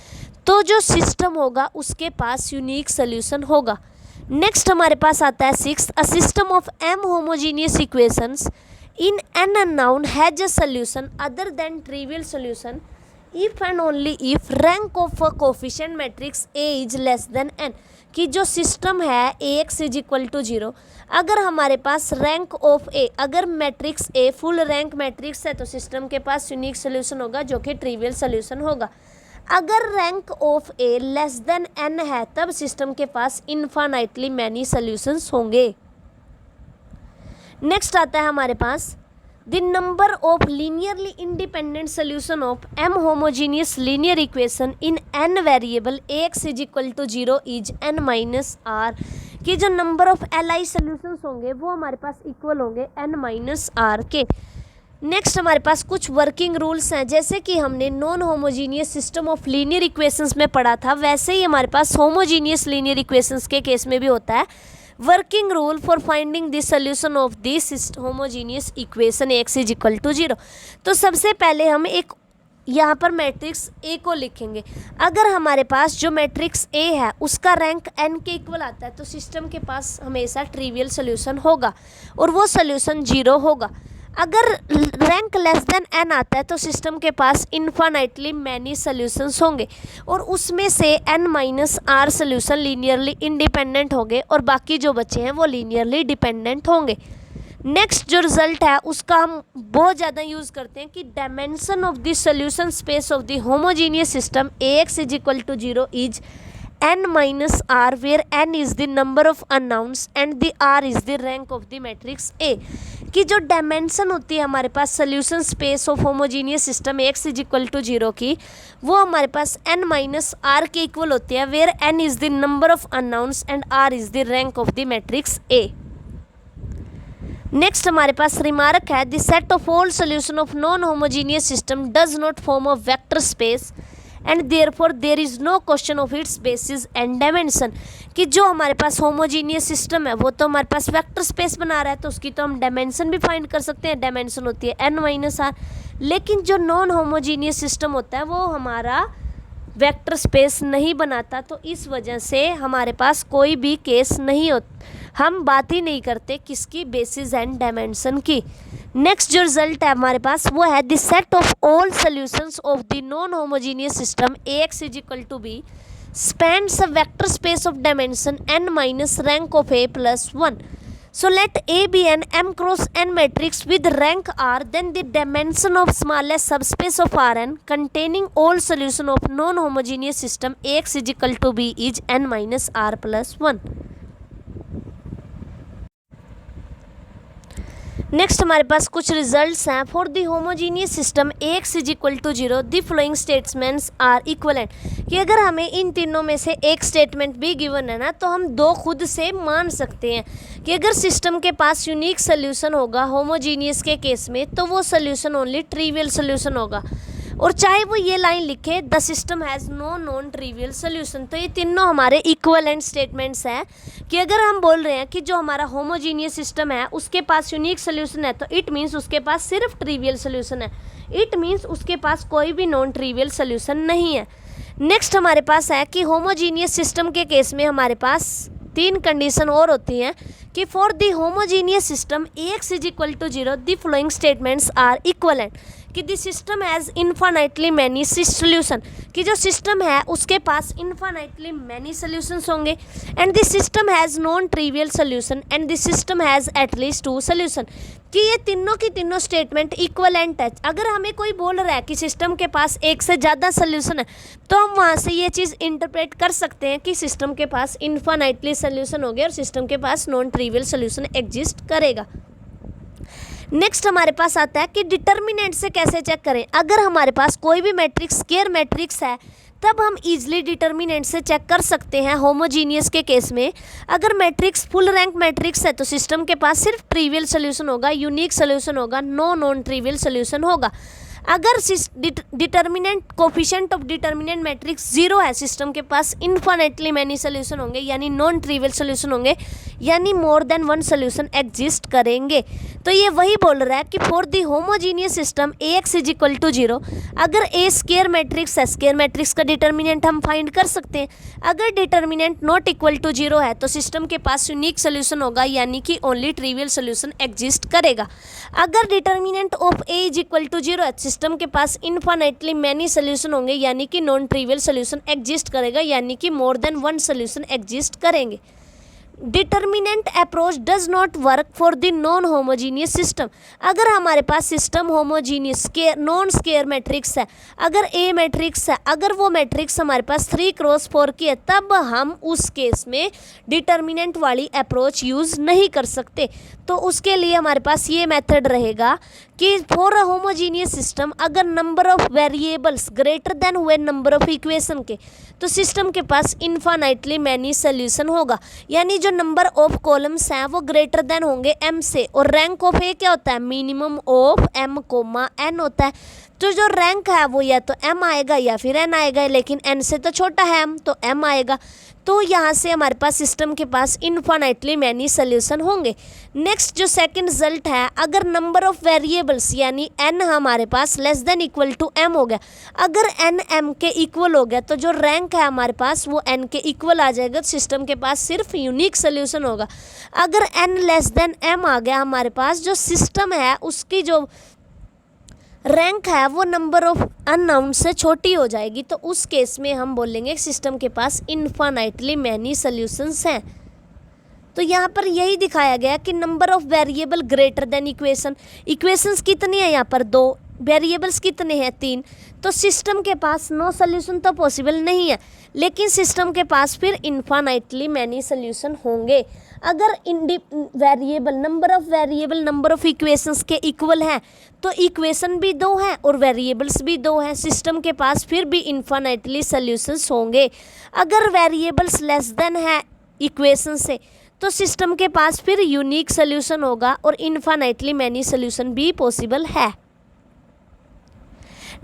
Speaker 1: तो जो सिस्टम होगा उसके पास यूनिक सोल्यूशन होगा. नेक्स्ट हमारे पास आता है 6, a system of m homogeneous equations in n unknown has a solution other than trivial solution if and only if rank of a coefficient matrix a is less than n. कि जो system है Ax is equal to 0, अगर हमारे पास rank of a, अगर matrix a full rank matrix है, तो system के पास यूनिक सोल्यूशन होगा जो कि ट्रिवियल सोल्यूशन होगा. अगर rank of A less than n है, तब सिस्टम के पास इन्फाइनाइटली मैनी सोल्यूशंस होंगे. नेक्स्ट आता है हमारे पास the number of linearly independent solution of m homogeneous linear equation in n variable Ax is equal to 0 is n minus r. कि जो नंबर ऑफ Li सोल्यूशंस होंगे वो हमारे पास इक्वल होंगे n माइनस आर के. नेक्स्ट हमारे पास कुछ वर्किंग रूल्स हैं, जैसे कि हमने non homogeneous system of linear equations में पढ़ा था, वैसे ही हमारे पास होमोजीनियस लीनियर इक्वेशंस के केस में भी होता है working rule for finding the solution of this homogeneous equation Ax is equal to 0. तो सबसे पहले हम एक यहाँ पर मैट्रिक्स A को लिखेंगे. अगर हमारे पास जो मैट्रिक्स A है उसका रैंक n के इक्वल आता है, तो सिस्टम के पास हमेशा ट्रिवियल सोल्यूशन होगा और वो सोल्यूशन 0 होगा. अगर रैंक लेस देन n आता है, तो सिस्टम के पास इन्फाइनाइटली मैनी सोल्यूशंस होंगे और उसमें से n minus r solution linearly independent होंगे और बाकी जो बचे हैं वो लीनियरली डिपेंडेंट होंगे. नेक्स्ट जो रिजल्ट है उसका हम बहुत ज़्यादा यूज़ करते हैं कि dimension of the solution space of the homogeneous system Ax is equal to 0 is n minus r, where n is the number of unknowns and the r is the rank of the matrix A. कि जो dimension होती है हमारे पास solution space of homogeneous system Ax is equal to 0 की, वो हमारे पास n माइनस आर के इक्वल होती है, where n is the number of unknowns and r is the rank of the matrix A. Next हमारे पास रिमार्क है the set of all solution of non homogeneous system does not form a vector space and therefore there is no question of its basis and dimension. कि जो हमारे पास homogeneous system है वो तो हमारे पास वेक्टर स्पेस बना रहा है, तो उसकी तो हम डायमेंशन भी फाइंड कर सकते हैं. डायमेंशन होती है n माइनस आर. लेकिन जो नॉन होमोजीनियस सिस्टम होता है वो हमारा वेक्टर स्पेस नहीं बनाता, तो इस वजह से हमारे पास कोई भी केस नहीं होता, हम बात ही नहीं करते किसकी बेसिस एंड डायमेंशन की. नेक्स्ट जो रिजल्ट है हमारे पास वो है the set of all solutions of the non homogeneous system Ax is equal to B spans a vector space of dimension n minus rank of A plus 1. So let A be an m cross n matrix with rank R, then the dimension of smallest subspace of Rn containing all solution of non-homogeneous system Ax is equal to B is n minus R plus 1. Next हमारे पास कुछ results हैं for the homogeneous system Ax is equal to 0 the following statements are equivalent. कि अगर हमें इन तीनों में से एक स्टेटमेंट भी गिवन है ना, तो हम दो खुद से मान सकते हैं कि अगर सिस्टम के पास यूनिक सोल्यूशन होगा होमोजीनियस के केस में, तो वो सोल्यूशन ओनली ट्रिवियल सोल्यूशन होगा. और चाहे वो ये लाइन लिखे the system has no non trivial solution, तो ये तीनों हमारे इक्वलेंट स्टेटमेंट्स हैं. कि अगर हम बोल रहे हैं कि जो हमारा होमोजीनियस सिस्टम है उसके पास यूनिक सोल्यूशन है, तो इट मीन्स उसके पास सिर्फ ट्रिवियल सोल्यूशन है, इट मीन्स उसके पास कोई भी नॉन ट्रिवियल सोल्यूशन नहीं है. नेक्स्ट हमारे पास है कि होमोजीनियस सिस्टम के केस में हमारे पास 3 कंडीशन और होती हैं कि for the homogeneous system Ax is equal to 0 the following statements are equivalent, कि the system has infinitely many solution, कि जो सिस्टम है उसके पास इन्फानाइटली मैनी सोल्यूशंस होंगे, and the system has non trivial solution and the system has at least 2 solution, कि ये तीनों की तीनों स्टेटमेंट इक्वलेंट है। अगर हमें कोई बोल रहा है कि सिस्टम के पास एक से ज़्यादा सोल्यूशन है तो हम वहाँ से ये चीज़ इंटरप्रेट कर सकते हैं कि सिस्टम के पास इन्फानाइटली सोल्यूशन होंगे और सिस्टम के पास नॉन ट्रिवियल सोल्यूशन एग्जिस्ट करेगा। नेक्स्ट हमारे पास आता है कि डिटर्मिनेंट से कैसे चेक करें। अगर हमारे पास कोई भी मैट्रिक्स स्क्वायर मैट्रिक्स है तब हम इजीली डिटर्मिनेंट से चेक कर सकते हैं होमोजीनियस के केस में। अगर मैट्रिक्स फुल रैंक मैट्रिक्स है तो सिस्टम के पास सिर्फ ट्रिवियल सोल्यूशन होगा, यूनिक सोल्यूशन होगा, नो नॉन ट्रिवियल सोल्यूशन होगा। अगर determinant coefficient of determinant matrix 0 है, सिस्टम के पास इन्फिनिटली मैनी सोल्यूशन होंगे यानी नॉन ट्रिवियल सोल्यूशन होंगे, यानी मोर देन 1 सोल्यूशन एग्जिस्ट करेंगे। तो ये वही बोल रहा है कि for the homogeneous system Ax is equal to 0, अगर A स्क्वायर मैट्रिक्स है, स्क्वायर मैट्रिक्स का डिटर्मिनेंट हम फाइंड कर सकते हैं। अगर डिटर्मिनेंट नॉट इक्वल टू 0 है तो सिस्टम के पास यूनिक सोल्यूशन होगा यानी कि ओनली ट्रिवियल सोल्यूशन एग्जिस्ट करेगा। अगर determinant of A is equal to 0 है, सिस्टम के पास इन्फिनिटली मैनी सोल्यूशन होंगे यानी कि नॉन ट्रिवियल सोल्यूशन एग्जिस्ट करेगा, यानी कि मोर देन 1 सोल्यूशन एग्जिस्ट करेंगे। Determinant approach does not work for the non homogeneous system, अगर हमारे पास system homogeneous non square matrix है, अगर ए मैट्रिक्स है, अगर वो मैट्रिक्स हमारे पास 3x4 की है, तब हम उस केस में डिटर्मिनेंट वाली अप्रोच यूज़ नहीं कर सकते। तो उसके लिए हमारे पास ये मेथड रहेगा कि फॉर अ होमोजीनियस सिस्टम अगर number of variables greater then हुए नंबर ऑफ इक्वेशन के, तो सिस्टम के पास इन्फिनिटली मैनी सोल्यूशन होगा, यानी जो नंबर ऑफ कॉलम्स हैं वो ग्रेटर देन होंगे m से। और रैंक ऑफ ए क्या होता है, minimum of m comma n होता है। तो जो रैंक है वो या तो m आएगा या फिर n आएगा, लेकिन n से तो छोटा है m, तो m आएगा। तो यहाँ से हमारे पास सिस्टम के पास इन्फिनिटली मैनी सोल्यूशन होंगे। नेक्स्ट जो सेकंड रिजल्ट है, अगर नंबर ऑफ वेरिएबल्स यानी n हमारे पास less than equal to m हो गया, अगर n m के इक्वल हो गया तो जो रैंक है हमारे पास वो n के इक्वल आ जाएगा, सिस्टम के पास सिर्फ यूनिक सोल्यूशन होगा। अगर n लेस देन m आ गया हमारे पास, जो सिस्टम है उसकी जो रैंक है वो नंबर ऑफ अननाउन से छोटी हो जाएगी, तो उस केस में हम बोलेंगे सिस्टम के पास इन्फिनिटली मैनी सोल्यूशंस हैं। तो यहाँ पर यही दिखाया गया कि number of variable greater than equations कितनी है, यहाँ पर 2, वेरिएबल्स कितने हैं 3, तो सिस्टम के पास नो सोल्यूशन तो पॉसिबल नहीं है, लेकिन सिस्टम के पास फिर इन्फिनिटली मैनी सोल्यूशन होंगे। अगर वेरिएबल नंबर ऑफ इक्वेशंस के इक्वल हैं तो इक्वेशन भी 2 हैं और वेरिएबल्स भी 2 हैं, सिस्टम के पास फिर भी इन्फिनिटली सोल्यूशंस होंगे। अगर वेरिएबल्स लेस देन है इक्वेशन से तो सिस्टम के पास फिर यूनिक सोल्यूशन होगा और इन्फिनिटली मैनी सोल्यूशन भी पॉसिबल है।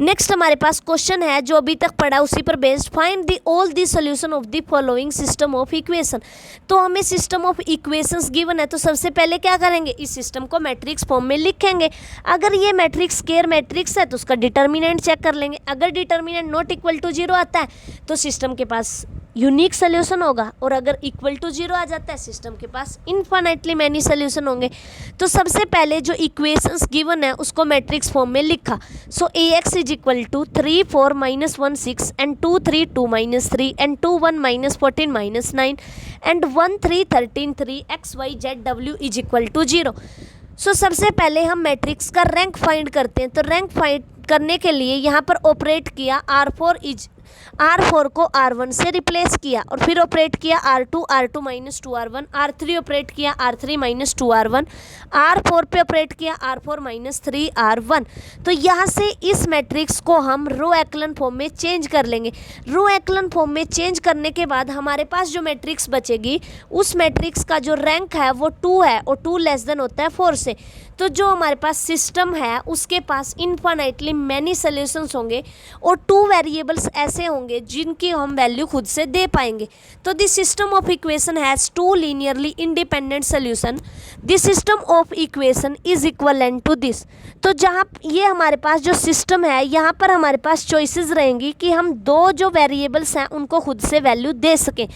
Speaker 1: नेक्स्ट हमारे पास क्वेश्चन है जो अभी तक पढ़ा उसी पर based, find the all the solution of the following system of equation. तो हमें सिस्टम ऑफ इक्वेशंस गिवन है, तो सबसे पहले क्या करेंगे, इस सिस्टम को मैट्रिक्स फॉर्म में लिखेंगे। अगर ये मैट्रिक्स स्क्वायर मैट्रिक्स है तो उसका डिटर्मिनेंट चेक कर लेंगे। अगर डिटर्मिनेंट नॉट इक्वल टू 0 आता है तो सिस्टम के पास यूनिक सोल्यूशन होगा, और अगर इक्वल टू 0 आ जाता है सिस्टम के पास इन्फिनिटली मैनी सोल्यूशन होंगे। तो सबसे पहले जो इक्वेशंस गिवन है उसको मैट्रिक्स फॉर्म में लिखा। So Ax is equal to 3 4 -1 6 and 2 3 2 -3 and 2 1 -14 -9 and 1 3 13 3 x y z w is equal to 0। So सबसे पहले हम मैट्रिक्स का रैंक फाइंड करते हैं। तो रैंक फाइंड करने के लिए यहाँ पर ऑपरेट किया R4 को R1 से रिप्लेस किया, और फिर ऑपरेट किया R2 -2 R1, R3 ऑपरेट किया R3 -2 R1, R4 पे ऑपरेट किया R4 -3 R1। तो यहाँ से इस मैट्रिक्स को हम रो एक्लन फॉर्म में चेंज कर लेंगे। रो एक्लन फॉर्म में चेंज करने के बाद हमारे पास जो मैट्रिक्स बचेगी उस मैट्रिक्स का जो रैंक है वो 2 है, और 2 लेस देन होता है 4 से। तो जो हमारे पास सिस्टम है उसके पास इन्फिनिटली मैनी सोल्यूशंस होंगे, और 2 वेरिएबल्स ऐसे ऐसे होंगे जिनकी हम वैल्यू खुद से दे पाएंगे। तो this system of equation has two linearly independent solution. This system of equation is equivalent to this. तो जहाँ ये हमारे पास जो सिस्टम है, यहाँ पर हमारे पास चॉइसेस रहेंगी कि हम दो जो वेरिएबल्स हैं उनको खुद से वैल्यू दे सकें।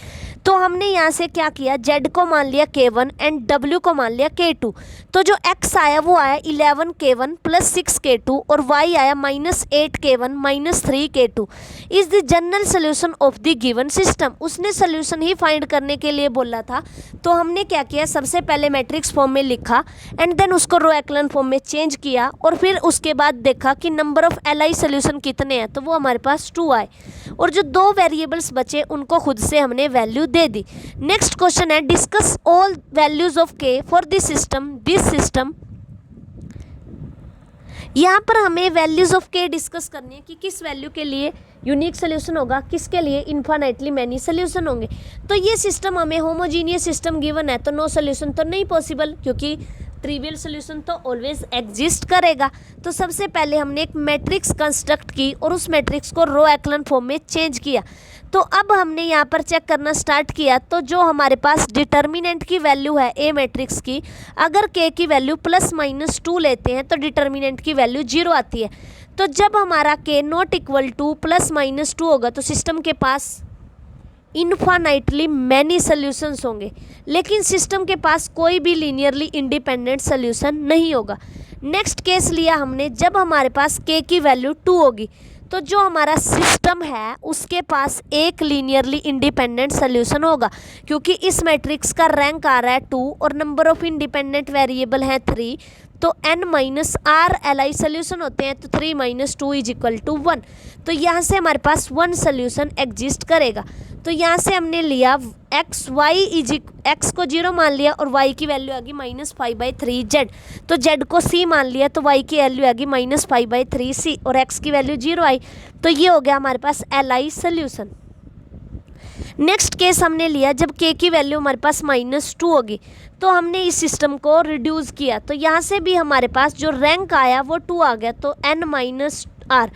Speaker 1: तो हमने यहाँ से क्या किया, z को मान लिया k1 एंड w को मान लिया k2। तो जो x आया वो आया 11 k1 प्लस 6 k2 और y आया -8 k1 -3 k2 is the general solution of the given system. उसने सोल्यूशन ही फाइंड करने के लिए बोला था। तो हमने क्या किया, सबसे पहले मैट्रिक्स फॉर्म में लिखा एंड देन उसको रो एक्लन फॉर्म में चेंज किया और फिर उसके बाद देखा कि नंबर ऑफ LI सोल्यूशन कितने हैं, तो वो हमारे पास 2 आए और जो दो वेरिएबल्स बचे उनको खुद से हमने वैल्यू दे दी। नेक्स्ट क्वेश्चन है discuss all values of k for this system. यहाँ पर हमें वैल्यूज ऑफ k डिस्कस करनी है कि किस वैल्यू के लिए यूनिक सोल्यूशन होगा, किसके लिए इन्फिनिटली मैनी सोल्यूशन होंगे। तो ये सिस्टम हमें होमोजीनियस सिस्टम गिवन है तो नो सोल्यूशन तो नहीं पॉसिबल, क्योंकि ट्रिवियल सोल्यूशन तो ऑलवेज एग्जिस्ट करेगा। तो सबसे पहले हमने एक मैट्रिक्स कंस्ट्रक्ट की और उस मैट्रिक्स को रो एक्लन फॉर्म में चेंज किया। तो अब हमने यहाँ पर चेक करना स्टार्ट किया, तो जो हमारे पास डिटर्मिनेंट की वैल्यू है ए मैट्रिक्स की, अगर k की वैल्यू +-2 लेते हैं तो डिटर्मिनेंट की वैल्यू 0 आती है। तो जब हमारा k नॉट इक्वल टू +-2 होगा तो सिस्टम के पास इन्फिनिटली मैनी सोल्यूशंस होंगे, लेकिन सिस्टम के पास कोई भी लीनियरली इंडिपेंडेंट सोल्यूशन नहीं होगा। नेक्स्ट केस लिया हमने, जब हमारे पास k की वैल्यू 2 होगी तो जो हमारा सिस्टम है उसके पास एक लीनियरली इंडिपेंडेंट सोल्यूशन होगा, क्योंकि इस मैट्रिक्स का रैंक आ रहा है 2 और नंबर ऑफ इंडिपेंडेंट वेरिएबल है 3, तो n-r LI सोल्यूशन होते हैं। तो 3 - 2 = 1। तो यहाँ से हमारे पास 1 सोल्यूशन एग्जिस्ट करेगा। तो यहाँ से हमने लिया x को 0 मान लिया और y की वैल्यू आ गई -5/3z। तो z को c मान लिया तो y की वैल्यू आ गई -5/3c और x की वैल्यू 0 आई। तो ये हो गया हमारे पास LI सोल्यूशन। नेक्स्ट केस हमने लिया जब k की वैल्यू हमारे पास -2 होगी, तो हमने इस सिस्टम को रिड्यूस किया। तो यहाँ से भी हमारे पास जो रैंक आया वो 2 आ गया, तो n-r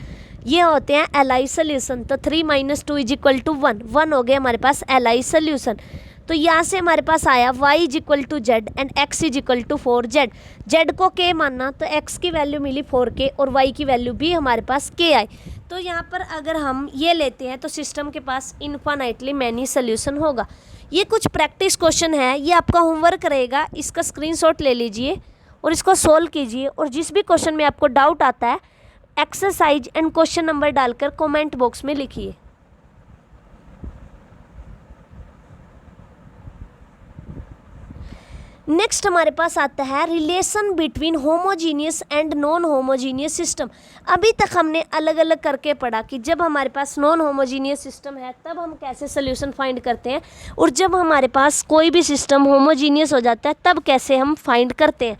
Speaker 1: ये होते हैं LI सोल्यूशन। तो 3 - 2 = 1 हो गए हमारे पास LI सोल्यूशन। तो यहाँ से हमारे पास आया y = z and x = 4z। z को k मानना तो x की वैल्यू मिली 4k और y की वैल्यू भी हमारे पास k आई। तो यहाँ पर अगर हम ये लेते हैं तो सिस्टम के पास इन्फिनिटली मैनी सोल्यूशन होगा। ये कुछ प्रैक्टिस क्वेश्चन है, ये आपका होमवर्क रहेगा, इसका स्क्रीनशॉट ले लीजिए और इसको सोल्व कीजिए। और जिस भी क्वेश्चन में आपको डाउट आता है एक्सरसाइज एंड क्वेश्चन नंबर डालकर कमेंट बॉक्स में लिखिए। नेक्स्ट हमारे पास आता है relation between homogeneous and non homogeneous system. अभी तक हमने अलग अलग करके पढ़ा कि जब हमारे पास नॉन होमोजीनियस सिस्टम है तब हम कैसे सोल्यूशन फाइंड करते हैं, और जब हमारे पास कोई भी सिस्टम होमोजीनियस हो जाता है तब कैसे हम फाइंड करते हैं।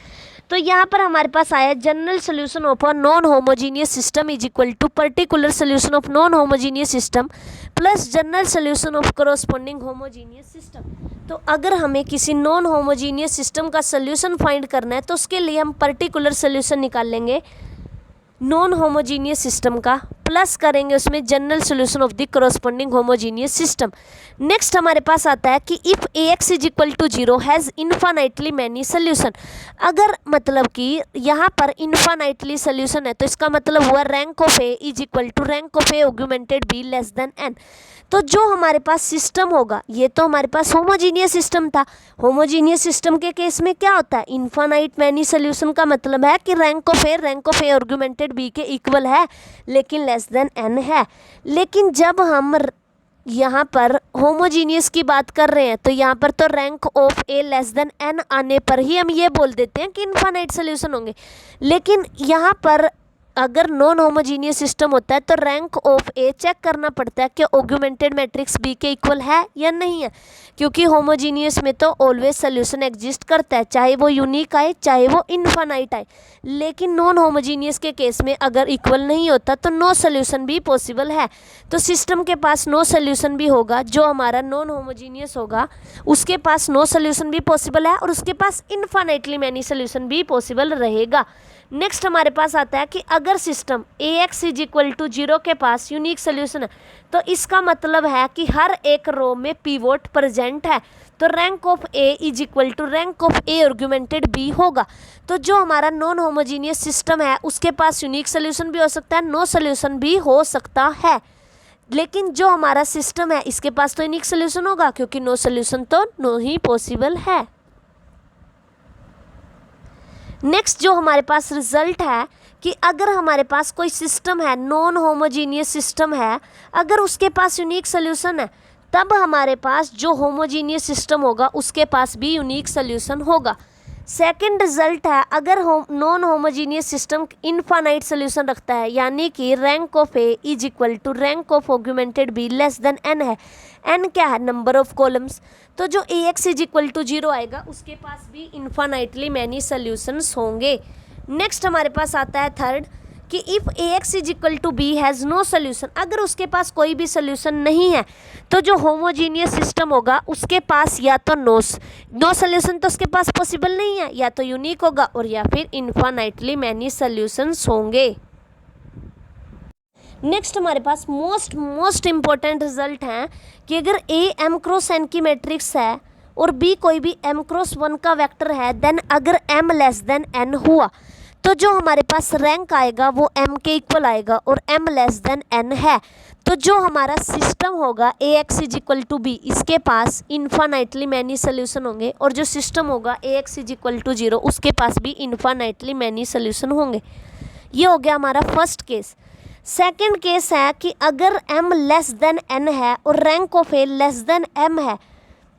Speaker 1: तो यहाँ पर हमारे पास आया general solution of a non homogeneous system is equal to particular solution of non homogeneous system plus general solution of corresponding homogeneous system. तो अगर हमें किसी नॉन होमोजीनियस सिस्टम का सोल्यूशन फाइंड करना है तो उसके लिए हम पर्टिकुलर सोल्यूशन निकाल लेंगे नॉन होमोजीनियस सिस्टम का, प्लस करेंगे उसमें general solution of the corresponding homogeneous system. Next हमारे पास आता है कि if Ax = 0 has infinitely many solution. अगर मतलब कि यहाँ पर इन्फिनिटली सोल्यूशन है तो इसका मतलब हुआ rank of A = rank of A augmented B n। तो जो हमारे पास सिस्टम होगा, ये तो हमारे पास होमोजीनियस सिस्टम था। होमोजीनियस सिस्टम के केस में क्या होता है, इन्फिनिट मैनी सोल्यूशन का मतलब है कि rank of A augmented B के इक्वल है लेकिन n है। लेकिन जब हम यहाँ पर होमोजीनियस की बात कर रहे हैं तो यहाँ पर तो रैंक ऑफ A n आने पर ही हम ये बोल देते हैं कि इन्फिनिट सोल्यूशन होंगे। लेकिन यहाँ पर अगर नॉन होमोजीनियस सिस्टम होता है तो रैंक ऑफ A चेक करना पड़ता है कि ऑगमेंटेड मैट्रिक्स B के इक्वल है या नहीं है, क्योंकि होमोजीनियस में तो ऑलवेज सोल्यूशन एग्जिस्ट करता है, चाहे वो यूनिक आए चाहे वो इन्फिनिट आए। लेकिन नॉन होमोजीनियस के केस में अगर इक्वल नहीं होता तो नो सोल्यूशन भी पॉसिबल है। तो सिस्टम के पास नो सोल्यूशन भी होगा, जो हमारा नॉन होमोजीनियस होगा उसके पास नो सोल्यूशन भी पॉसिबल है और उसके पास इन्फिनिटली मैनी सोल्यूशन भी पॉसिबल रहेगा। नेक्स्ट हमारे पास आता है कि अगर system Ax is equal to 0 के पास यूनिक सोल्यूशन है, तो इसका मतलब है कि हर एक रो में पिवोट प्रेजेंट है, तो rank of A is equal to rank of A augmented B होगा। तो जो हमारा नॉन होमोजीनियस सिस्टम है उसके पास यूनिक सोल्यूशन भी हो सकता है, नो सोल्यूशन भी हो सकता है, लेकिन जो हमारा सिस्टम है इसके पास तो यूनिक सोल्यूशन होगा, क्योंकि नो सोल्यूशन तो नो ही पॉसिबल है। नेक्स्ट जो हमारे पास रिजल्ट है कि अगर हमारे पास कोई सिस्टम है, नॉन होमोजीनियस सिस्टम है, अगर उसके पास यूनिक सोल्यूशन है, तब हमारे पास जो होमोजीनियस सिस्टम होगा उसके पास भी यूनिक सोल्यूशन होगा। सेकंड रिजल्ट है अगर non homogeneous system infinite solution रखता है, यानी कि rank of A is equal to rank of augmented B less than n है। एन क्या है? Number of columns. तो जो A X is equal to 0 आएगा उसके पास भी इनफाइनाइटली मैनी सोल्यूशंस होंगे। नेक्स्ट हमारे पास आता है थर्ड कि if A X is equal to B has no solution, अगर उसके पास कोई भी सोल्यूशन नहीं है तो जो होमोजीनियस सिस्टम होगा उसके पास या तो नो सोल्यूशन तो उसके पास पॉसिबल नहीं है, या तो यूनिक होगा और या फिर इनफाइनाइटली मैनी सोल्यूशंस होंगे। नेक्स्ट हमारे पास मोस्ट इम्पॉर्टेंट रिजल्ट है कि अगर ए एम क्रॉस एन की मैट्रिक्स है और बी कोई भी एम क्रॉस 1 का वेक्टर है, देन अगर एम लेस देन एन हुआ तो जो हमारे पास रैंक आएगा वो m के इक्वल आएगा और m लेस देन n है। तो जो हमारा सिस्टम होगा A X is equal to B, इसके पास इनफाइनाइटली मैनी सोल्यूशन होंगे, और जो सिस्टम होगा A X is equal to 0 उसके पास भी इनफाइनाइटली मैनी सोल्यूशन होंगे। ये हो गया हमारा फर्स्ट केस। सेकंड केस है कि अगर m लेस देन n है और rank of a less than m है,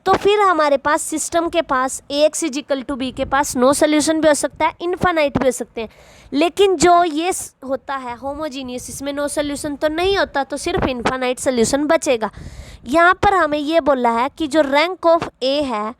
Speaker 1: तो फिर हमारे पास सिस्टम के पास A X is equal to B के पास नो सोल्यूशन भी हो सकता है, इनफाइनाइट भी हो सकते हैं, लेकिन जो ये होता है होमोजीनियस इसमें नो सोल्यूशन तो नहीं होता, तो सिर्फ इनफाइनाइट सोल्यूशन बचेगा। यहाँ पर हमें ये बोला है कि जो रैंक ऑफ ए है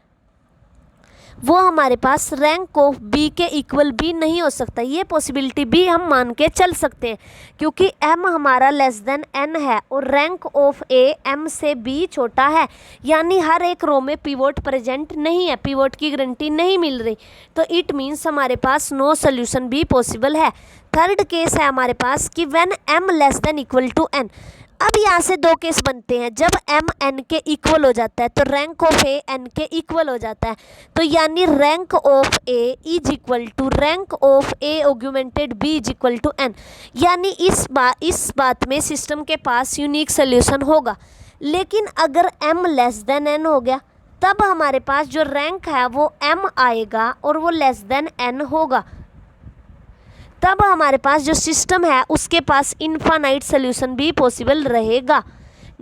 Speaker 1: वो हमारे पास रैंक ऑफ बी के इक्वल भी नहीं हो सकता। ये पॉसिबिलिटी भी हम मान के चल सकते हैं, क्योंकि m हमारा लेस देन n है और रैंक ऑफ a m से b छोटा है, यानी हर एक रो में पिवोट प्रेजेंट नहीं है, पिवोट की गारंटी नहीं मिल रही, तो इट मीन्स हमारे पास नो सोल्यूशन भी पॉसिबल है। थर्ड केस है हमारे पास कि when m less than equal to n। अब यहाँ से दो केस बनते हैं, जब m n के इक्वल हो जाता है तो रैंक ऑफ a n के इक्वल हो जाता है, तो यानी rank of a is equal to rank of a augmented b is equal to n, यानी इस बात में सिस्टम के पास यूनिक सोल्यूशन होगा। लेकिन अगर m लेस देन n हो गया तब हमारे पास जो रैंक है वो m आएगा और वो लेस देन n होगा, तब हमारे पास जो सिस्टम है उसके पास इनफाइनाइट सोल्यूशन भी पॉसिबल रहेगा।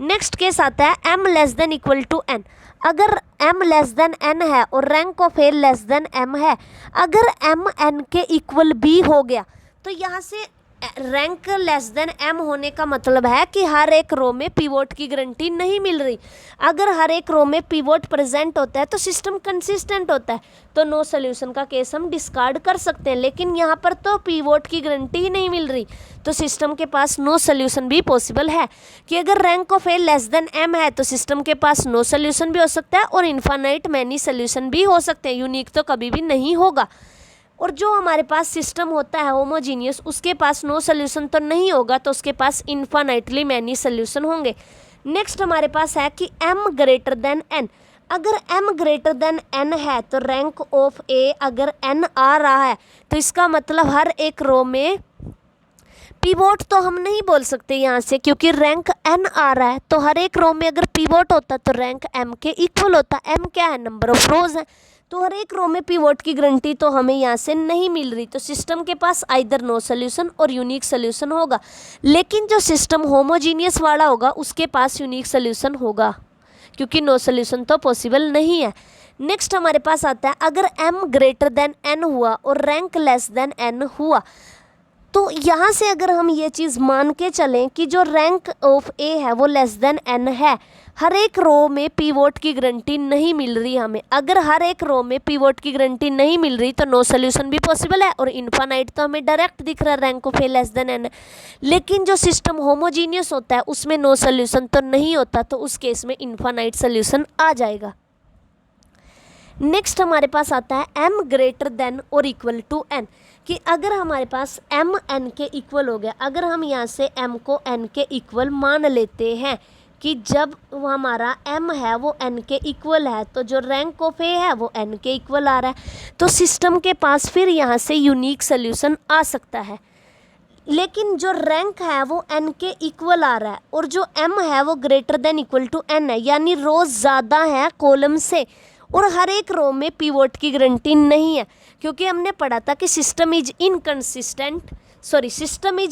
Speaker 1: नेक्स्ट केस आता है m less than equal to n। अगर m लेस देन n है और rank of a less than m है, अगर m n के इक्वल भी हो गया तो यहाँ से रैंक लेस देन m होने का मतलब है कि हर एक रो में पिवोट की गारंटी नहीं मिल रही। अगर हर एक रो में पिवोट प्रेजेंट होता है तो सिस्टम कंसिस्टेंट होता है, तो नो सोल्यूशन का केस हम डिस्कार्ड कर सकते हैं, लेकिन यहाँ पर तो पिवोट की गारंटी ही नहीं मिल रही, तो सिस्टम के पास नो सोल्यूशन भी पॉसिबल है कि अगर rank of a less than m है तो सिस्टम के पास नो सोल्यूशन भी हो सकता है और इनफाइनाइट मैनी सोल्यूशन भी हो सकते हैं, यूनिक तो कभी भी नहीं होगा। और जो हमारे पास सिस्टम होता है होमोजीनियस उसके पास नो सोल्यूशन तो नहीं होगा, तो उसके पास इनफाइनाइटली मैनी सोल्यूशन होंगे। नेक्स्ट हमारे पास है कि m ग्रेटर देन n। अगर m ग्रेटर देन n है तो रैंक ऑफ a अगर n आ रहा है तो इसका मतलब हर एक रो में पिवोट तो हम नहीं बोल सकते यहाँ से, क्योंकि रैंक n आ रहा है, तो हर एक रो में अगर पिवोट होता तो रैंक m के इक्वल होता। m क्या है? नंबर ऑफ रोज है, तो हर एक रो में पिवोट की गारंटी तो हमें यहाँ से नहीं मिल रही, तो सिस्टम के पास आइदर नो सोल्यूशन और यूनिक सोल्यूशन होगा। लेकिन जो सिस्टम होमोजीनियस वाला होगा उसके पास यूनिक सोल्यूशन होगा, क्योंकि नो सोल्यूशन तो पॉसिबल नहीं है। नेक्स्ट हमारे पास आता है अगर m ग्रेटर देन n हुआ और रैंक लेस देन n हुआ, तो यहाँ से अगर हम ये चीज़ मान के चलें कि जो रैंक ऑफ a है वो लेस देन n है, हर एक रो में पिवोट की गारंटी नहीं मिल रही हमें। अगर हर एक रो में पिवोट की गारंटी नहीं मिल रही तो नो सोल्यूशन भी पॉसिबल है, और इनफाइनाइट तो हमें डायरेक्ट दिख रहा है rank of a less than n है। लेकिन जो सिस्टम होमोजीनियस होता है उसमें नो सोल्यूशन तो नहीं होता, तो उस केस में इनफाइनाइट सोल्यूशन आ जाएगा। नेक्स्ट हमारे पास आता है m ग्रेटर देन और इक्वल टू n, कि अगर हमारे पास m n के इक्वल हो गया, अगर हम यहाँ से m को n के इक्वल मान लेते हैं कि जब हमारा m है वो n के इक्वल है, तो जो रैंक ऑफ a है वो n के इक्वल आ रहा है, तो सिस्टम के पास फिर यहाँ से यूनिक सोल्यूशन आ सकता है। लेकिन जो रैंक है वो n के इक्वल आ रहा है और जो m है वो greater than equal to n है, यानी रो ज़्यादा है कॉलम से और हर एक रो में पिवोट की गारंटी नहीं है, क्योंकि हमने पढ़ा था कि system is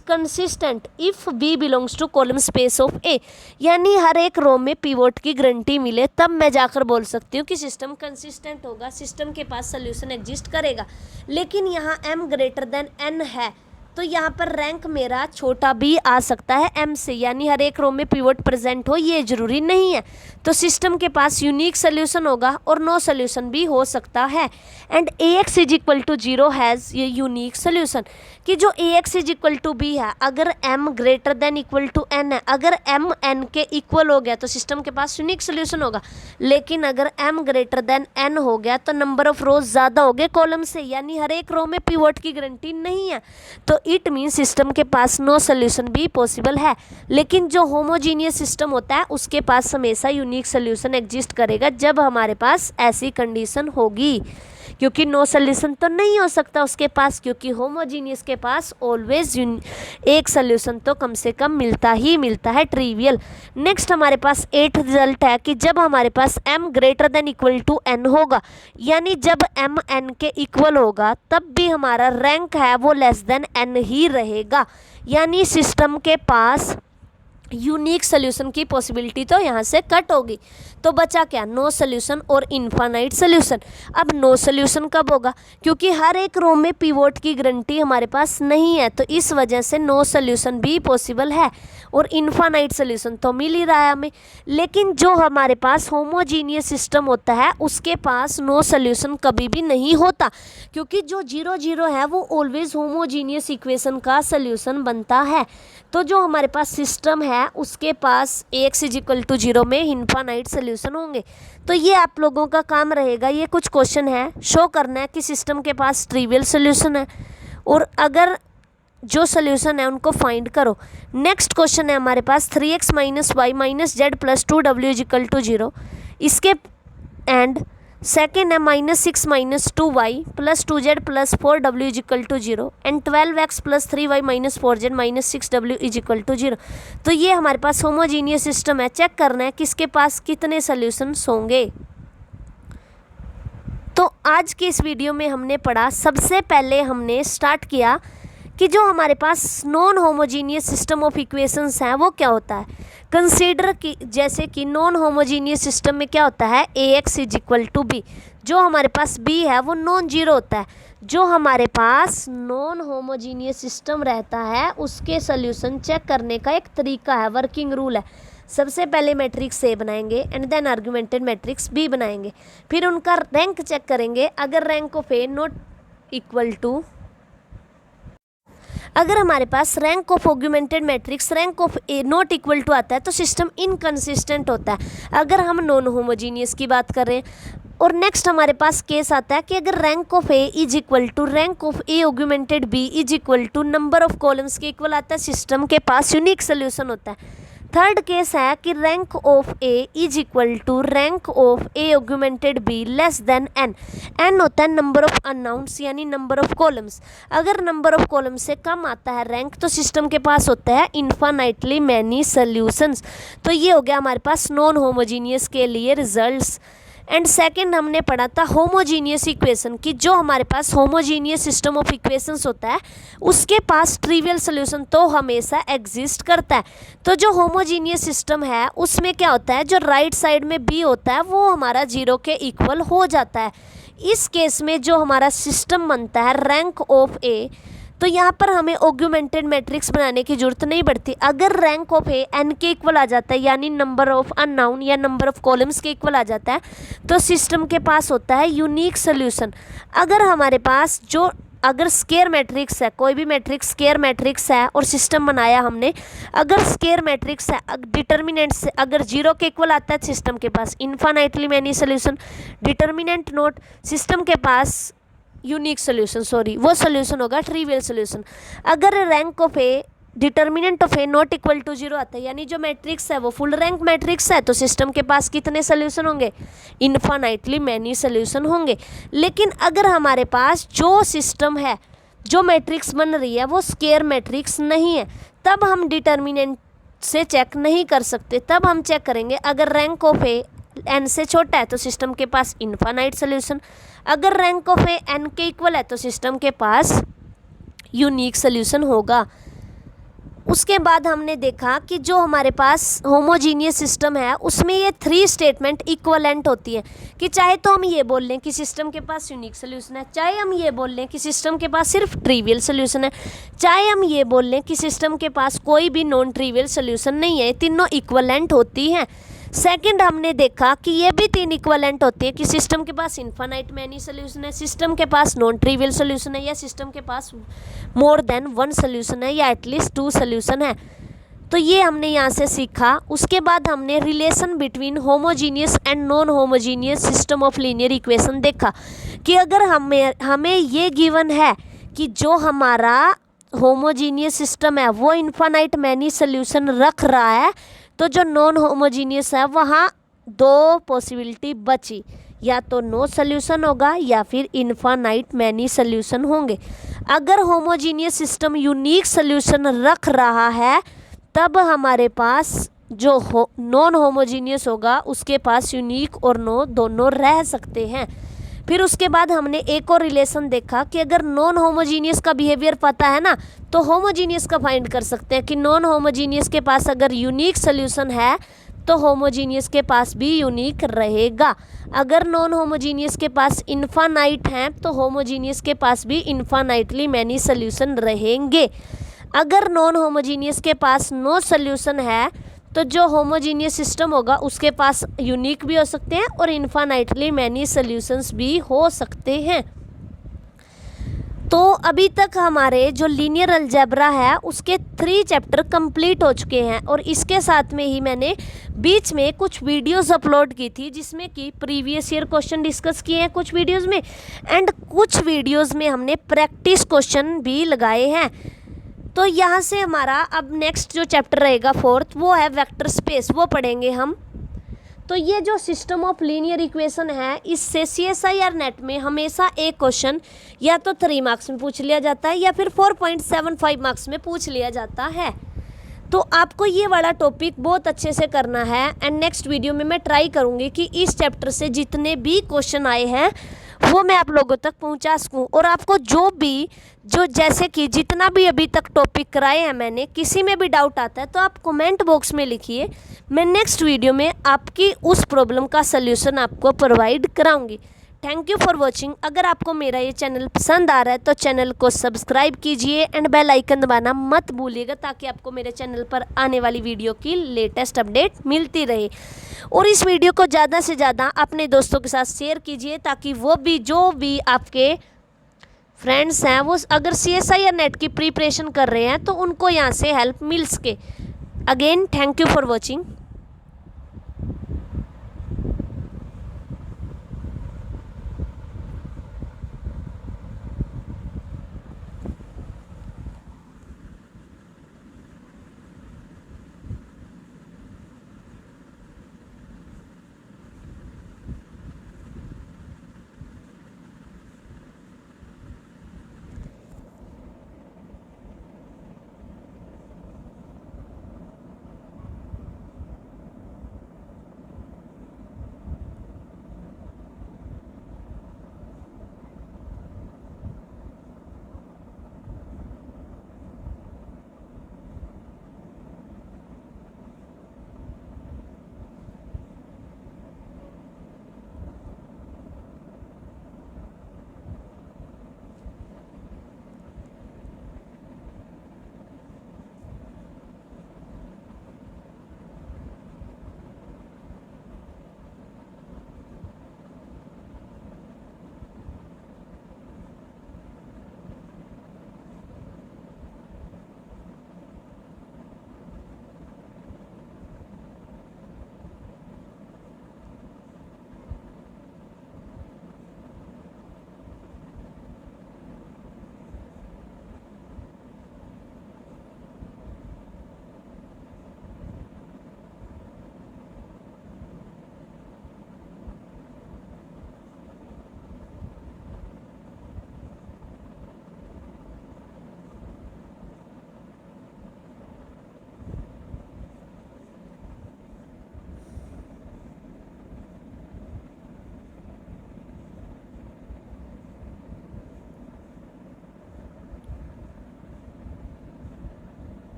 Speaker 1: consistent if b belongs to column space of a, यानी हर एक रो में पिवोट की गारंटी मिले तब मैं जाकर बोल सकती हूँ कि सिस्टम कंसिस्टेंट होगा, सिस्टम के पास सोल्यूशन एग्जिस्ट करेगा। लेकिन यहाँ m ग्रेटर देन n है, तो यहाँ पर रैंक मेरा छोटा भी आ सकता है m से, यानी हर एक रो में पिवोट प्रेजेंट हो ये जरूरी नहीं है, तो सिस्टम के पास यूनिक सोल्यूशन होगा और नो सोल्यूशन भी हो सकता है। And ax is equal to 0 has ये यूनिक सोल्यूशन, कि जो ax is equal to b है, अगर m greater than equal to n है, अगर m n के इक्वल हो गया तो सिस्टम के पास यूनिक सोल्यूशन होगा। लेकिन अगर m ग्रेटर देन n हो गया तो नंबर ऑफ रोज ज़्यादा हो गए कॉलम से, यानी हर एक रो में पिवोट की गारंटी नहीं है, तो इट मीन सिस्टम के पास नो सोल्यूशन भी पॉसिबल है। लेकिन जो होमोजीनियस सिस्टम होता है उसके पास हमेशा यूनिक सोल्यूशन एग्जिस्ट करेगा जब हमारे पास ऐसी कंडीशन होगी, क्योंकि नो सोल्यूशन तो नहीं हो सकता उसके पास, क्योंकि होमोजीनियस के पास ऑलवेज एक सोल्यूशन तो कम से कम मिलता ही मिलता है, ट्रिवियल। नेक्स्ट हमारे पास 8th रिजल्ट है कि जब हमारे पास m greater than equal to n होगा, यानी जब m n के इक्वल होगा तब भी हमारा रैंक है वो लेस देन n ही रहेगा, यानी सिस्टम के पास यूनिक सोल्यूशन की पॉसिबिलिटी तो यहाँ से कट होगी। तो बचा क्या, नो सोल्यूशन और इनफाइनाइट सोल्यूशन। अब नो सोल्यूशन कब होगा, क्योंकि हर एक रो में पिवोट की गारंटी हमारे पास नहीं है, तो इस वजह से नो सोल्यूशन भी पॉसिबल है और इनफाइनाइट सोल्यूशन तो मिल ही रहा है हमें। लेकिन जो हमारे पास होमोजीनियस सिस्टम होता है उसके पास नो सोल्यूशन कभी भी नहीं होता, क्योंकि जो 0 0 है वो ऑलवेज होमोजीनियस इक्वेशन का सोल्यूशन बनता है। तो जो हमारे पास सिस्टम है उसके पास ax इज इक्वल टू 0 में इनफाइनाइट सोल्यूशन होंगे। तो ये आप लोगों का काम रहेगा, ये कुछ क्वेश्चन है शो करना है कि सिस्टम के पास ट्रिवियल सोल्यूशन है और अगर जो सोल्यूशन है उनको फाइंड करो। नेक्स्ट क्वेश्चन है हमारे पास 3x minus y minus z plus 2w is equal to 0, इसके एंड सेकेंड है -6 minus 2y plus 2z plus 4w is equal to 0 and 12x plus 3y minus 4z minus 6w is equal to 0। तो ये हमारे पास homogeneous system है, check करना है किसके पास कितने सोल्यूशंस होंगे। तो आज की इस वीडियो में हमने पढ़ा, सबसे पहले हमने स्टार्ट किया कि जो हमारे पास non homogeneous system of equations हैं वो क्या होता है। कंसीडर कि जैसे कि नॉन होमोजीनियस सिस्टम में क्या होता है, ax is equal to b, जो हमारे पास b है वो नॉन जीरो होता है। जो हमारे पास नॉन होमोजीनियस सिस्टम रहता है उसके सोल्यूशन चेक करने का एक तरीका है, वर्किंग रूल है। सबसे पहले मैट्रिक्स A बनाएंगे and then augmented matrix B बनाएंगे, फिर उनका रैंक चेक करेंगे। अगर rank of A not equal to, अगर हमारे पास rank of augmented matrix rank of A not equal to आता है तो सिस्टम इनकंसिस्टेंट होता है, अगर हम नॉन होमोजीनियस की बात कर रहे हैं। और नेक्स्ट हमारे पास केस आता है कि अगर rank of A is equal to rank of A augmented B is equal to number of columns के इक्वल आता है, सिस्टम के पास यूनिक सोल्यूशन होता है। थर्ड केस है कि rank of A is equal to rank of A augmented B less than n. N होता है नंबर ऑफ अननाउंस यानी नंबर ऑफ कॉलम्स, अगर नंबर ऑफ कॉलम्स से कम आता है रैंक तो सिस्टम के पास होता है इनफाइनाइटली मैनी सोल्यूशंस। तो ये हो गया हमारे पास नॉन होमोजीनियस के लिए रिजल्ट्स। एंड सेकेंड हमने पढ़ा था होमोजीनियस इक्वेशन की, जो हमारे पास होमोजीनियस सिस्टम ऑफ इक्वेशंस होता है उसके पास ट्रिवियल सोल्यूशन तो हमेशा एग्जिस्ट करता है। तो जो होमोजीनियस सिस्टम है उसमें क्या होता है, जो राइट साइड में बी होता है वो हमारा 0 के इक्वल हो जाता है। इस केस में जो हमारा सिस्टम बनता है रैंक ऑफ ए, तो यहाँ पर हमें ऑगमेंटेड मैट्रिक्स बनाने की जरूरत नहीं पड़ती। अगर रैंक ऑफ ए एन के इक्वल आ जाता है यानी नंबर ऑफ अननाउन या नंबर ऑफ कॉलम्स के इक्वल आ जाता है तो सिस्टम के पास होता है यूनिक सोल्यूशन। अगर हमारे पास जो अगर स्केयर मैट्रिक्स है, कोई भी मैट्रिक्स स्केयर मैट्रिक्स है और सिस्टम बनाया हमने, अगर स्केयर मैट्रिक्स है, डिटर्मिनेंट से अगर 0 के इक्वल आता है सिस्टम के पास infinitely many solution, determinant not system के पास यूनिक सोल्यूशन, सॉरी वो सोल्यूशन होगा ट्रिवियल सोल्यूशन। अगर rank of A determinant of A not equal to 0 आता है, यानी जो मैट्रिक्स है वो फुल रैंक मैट्रिक्स है, तो सिस्टम के पास कितने सोल्यूशन होंगे, इन्फानाइटली मैनी सोल्यूशन होंगे। लेकिन अगर हमारे पास जो सिस्टम है, जो मैट्रिक्स बन रही है वो स्केयर मैट्रिक्स नहीं है, तब हम डिटर्मिनेंट से चेक नहीं कर सकते। तब हम चेक करेंगे अगर रैंक ऑफ ए n से छोटा है तो सिस्टम के पास इन्फानाइट सोल्यूशन, अगर रैंक ऑफ ए n के इक्वल है तो सिस्टम के पास यूनिक सोल्यूशन होगा। उसके बाद हमने देखा कि जो हमारे पास होमोजीनियस सिस्टम है उसमें ये 3 स्टेटमेंट इक्वलेंट होती है, कि चाहे तो हम ये बोल लें कि सिस्टम के पास यूनिक सोल्यूशन है, चाहे हम ये बोल लें कि सिस्टम के पास सिर्फ ट्रिवियल सोल्यूशन है, चाहे हम ये बोल लें कि सिस्टम के पास कोई भी नॉन ट्रिवियल सोल्यूशन नहीं है, तीनों इक्वलेंट होती हैं। सेकंड हमने देखा कि ये भी 3 इक्वलेंट होती है कि सिस्टम के पास इन्फानाइट मैनी सोल्यूशन है, सिस्टम के पास नॉन ट्रिवियल सोल्यूशन है, या सिस्टम के पास मोर देन 1 सोल्यूशन है, या एटलीस्ट 2 सोल्यूशन है। तो ये हमने यहाँ से सीखा। उसके बाद हमने relation between homogeneous and non homogeneous system of linear equation देखा कि अगर हमें ये गिवन है कि जो हमारा होमोजीनियस सिस्टम है वो इन्फानाइट मैनी सोल्यूशन रख रहा है, तो जो नॉन होमोजीनियस है वहाँ 2 पॉसिबिलिटी बची, या तो नो सोल्यूशन होगा या फिर इन्फानाइट मैनी सोल्यूशन होंगे। अगर होमोजीनियस सिस्टम यूनिक सोल्यूशन रख रहा है तब हमारे पास जो नॉन होमोजीनियस होगा उसके पास यूनिक और नो दोनों रह सकते हैं। फिर उसके बाद हमने एक और रिलेशन देखा कि अगर नॉन होमोजीनियस का बिहेवियर पता है ना, तो होमोजीनियस का फाइंड कर सकते हैं कि नॉन होमोजीनियस के पास अगर यूनिक सोल्यूशन है तो होमोजीनियस के पास भी यूनिक रहेगा। अगर नॉन होमोजीनियस के पास इन्फानाइट हैं तो होमोजीनियस के पास भी इन्फानाइटली मैनी सोल्यूशन रहेंगे। अगर नॉन होमोजीनियस के पास नो सोल्यूशन है तो जो होमोजीनियस सिस्टम होगा उसके पास यूनिक भी हो सकते हैं और इन्फानाइटली मैनी सोल्यूशंस भी हो सकते हैं। तो अभी तक हमारे जो लीनियर अलजेब्रा है उसके 3 चैप्टर कंप्लीट हो चुके हैं, और इसके साथ में ही मैंने बीच में कुछ वीडियोस अपलोड की थी जिसमें कि प्रीवियस ईयर क्वेश्चन डिस्कस किए हैं कुछ वीडियोस में, एंड कुछ वीडियोस में हमने प्रैक्टिस क्वेश्चन भी लगाए हैं। तो यहाँ से हमारा अब नेक्स्ट जो चैप्टर रहेगा 4th वो है वेक्टर स्पेस, वो पढ़ेंगे हम। तो ये जो सिस्टम ऑफ लीनियर इक्वेशन है इससे CSIR नेट में हमेशा एक क्वेश्चन या तो 3 मार्क्स में पूछ लिया जाता है या फिर 4.75 मार्क्स में पूछ लिया जाता है। तो आपको ये वाला टॉपिक बहुत अच्छे से करना है, एंड नेक्स्ट वीडियो में मैं ट्राई करूँगी कि इस चैप्टर से जितने भी क्वेश्चन आए हैं वो मैं आप लोगों तक पहुंचा सकूं। और आपको जो जैसे कि जितना भी अभी तक टॉपिक कराए हैं मैंने, किसी में भी डाउट आता है तो आप कमेंट बॉक्स में लिखिए, मैं नेक्स्ट वीडियो में आपकी उस प्रॉब्लम का सल्यूशन आपको प्रोवाइड कराऊंगी। Thank you for watching. अगर आपको मेरा ये चैनल पसंद आ रहा है तो चैनल को सब्सक्राइब कीजिए एंड बेल आइकन दबाना मत भूलिएगा, ताकि आपको मेरे चैनल पर आने वाली वीडियो की लेटेस्ट अपडेट मिलती रहे। और इस वीडियो को ज़्यादा से ज़्यादा अपने दोस्तों के साथ शेयर कीजिए, ताकि वो भी जो भी आपके फ्रेंड्स हैं वो अगर CSIR नेट की प्रिपरेशन कर रहे हैं तो उनको यहाँ से हेल्प मिल सके। Again thank you for watching.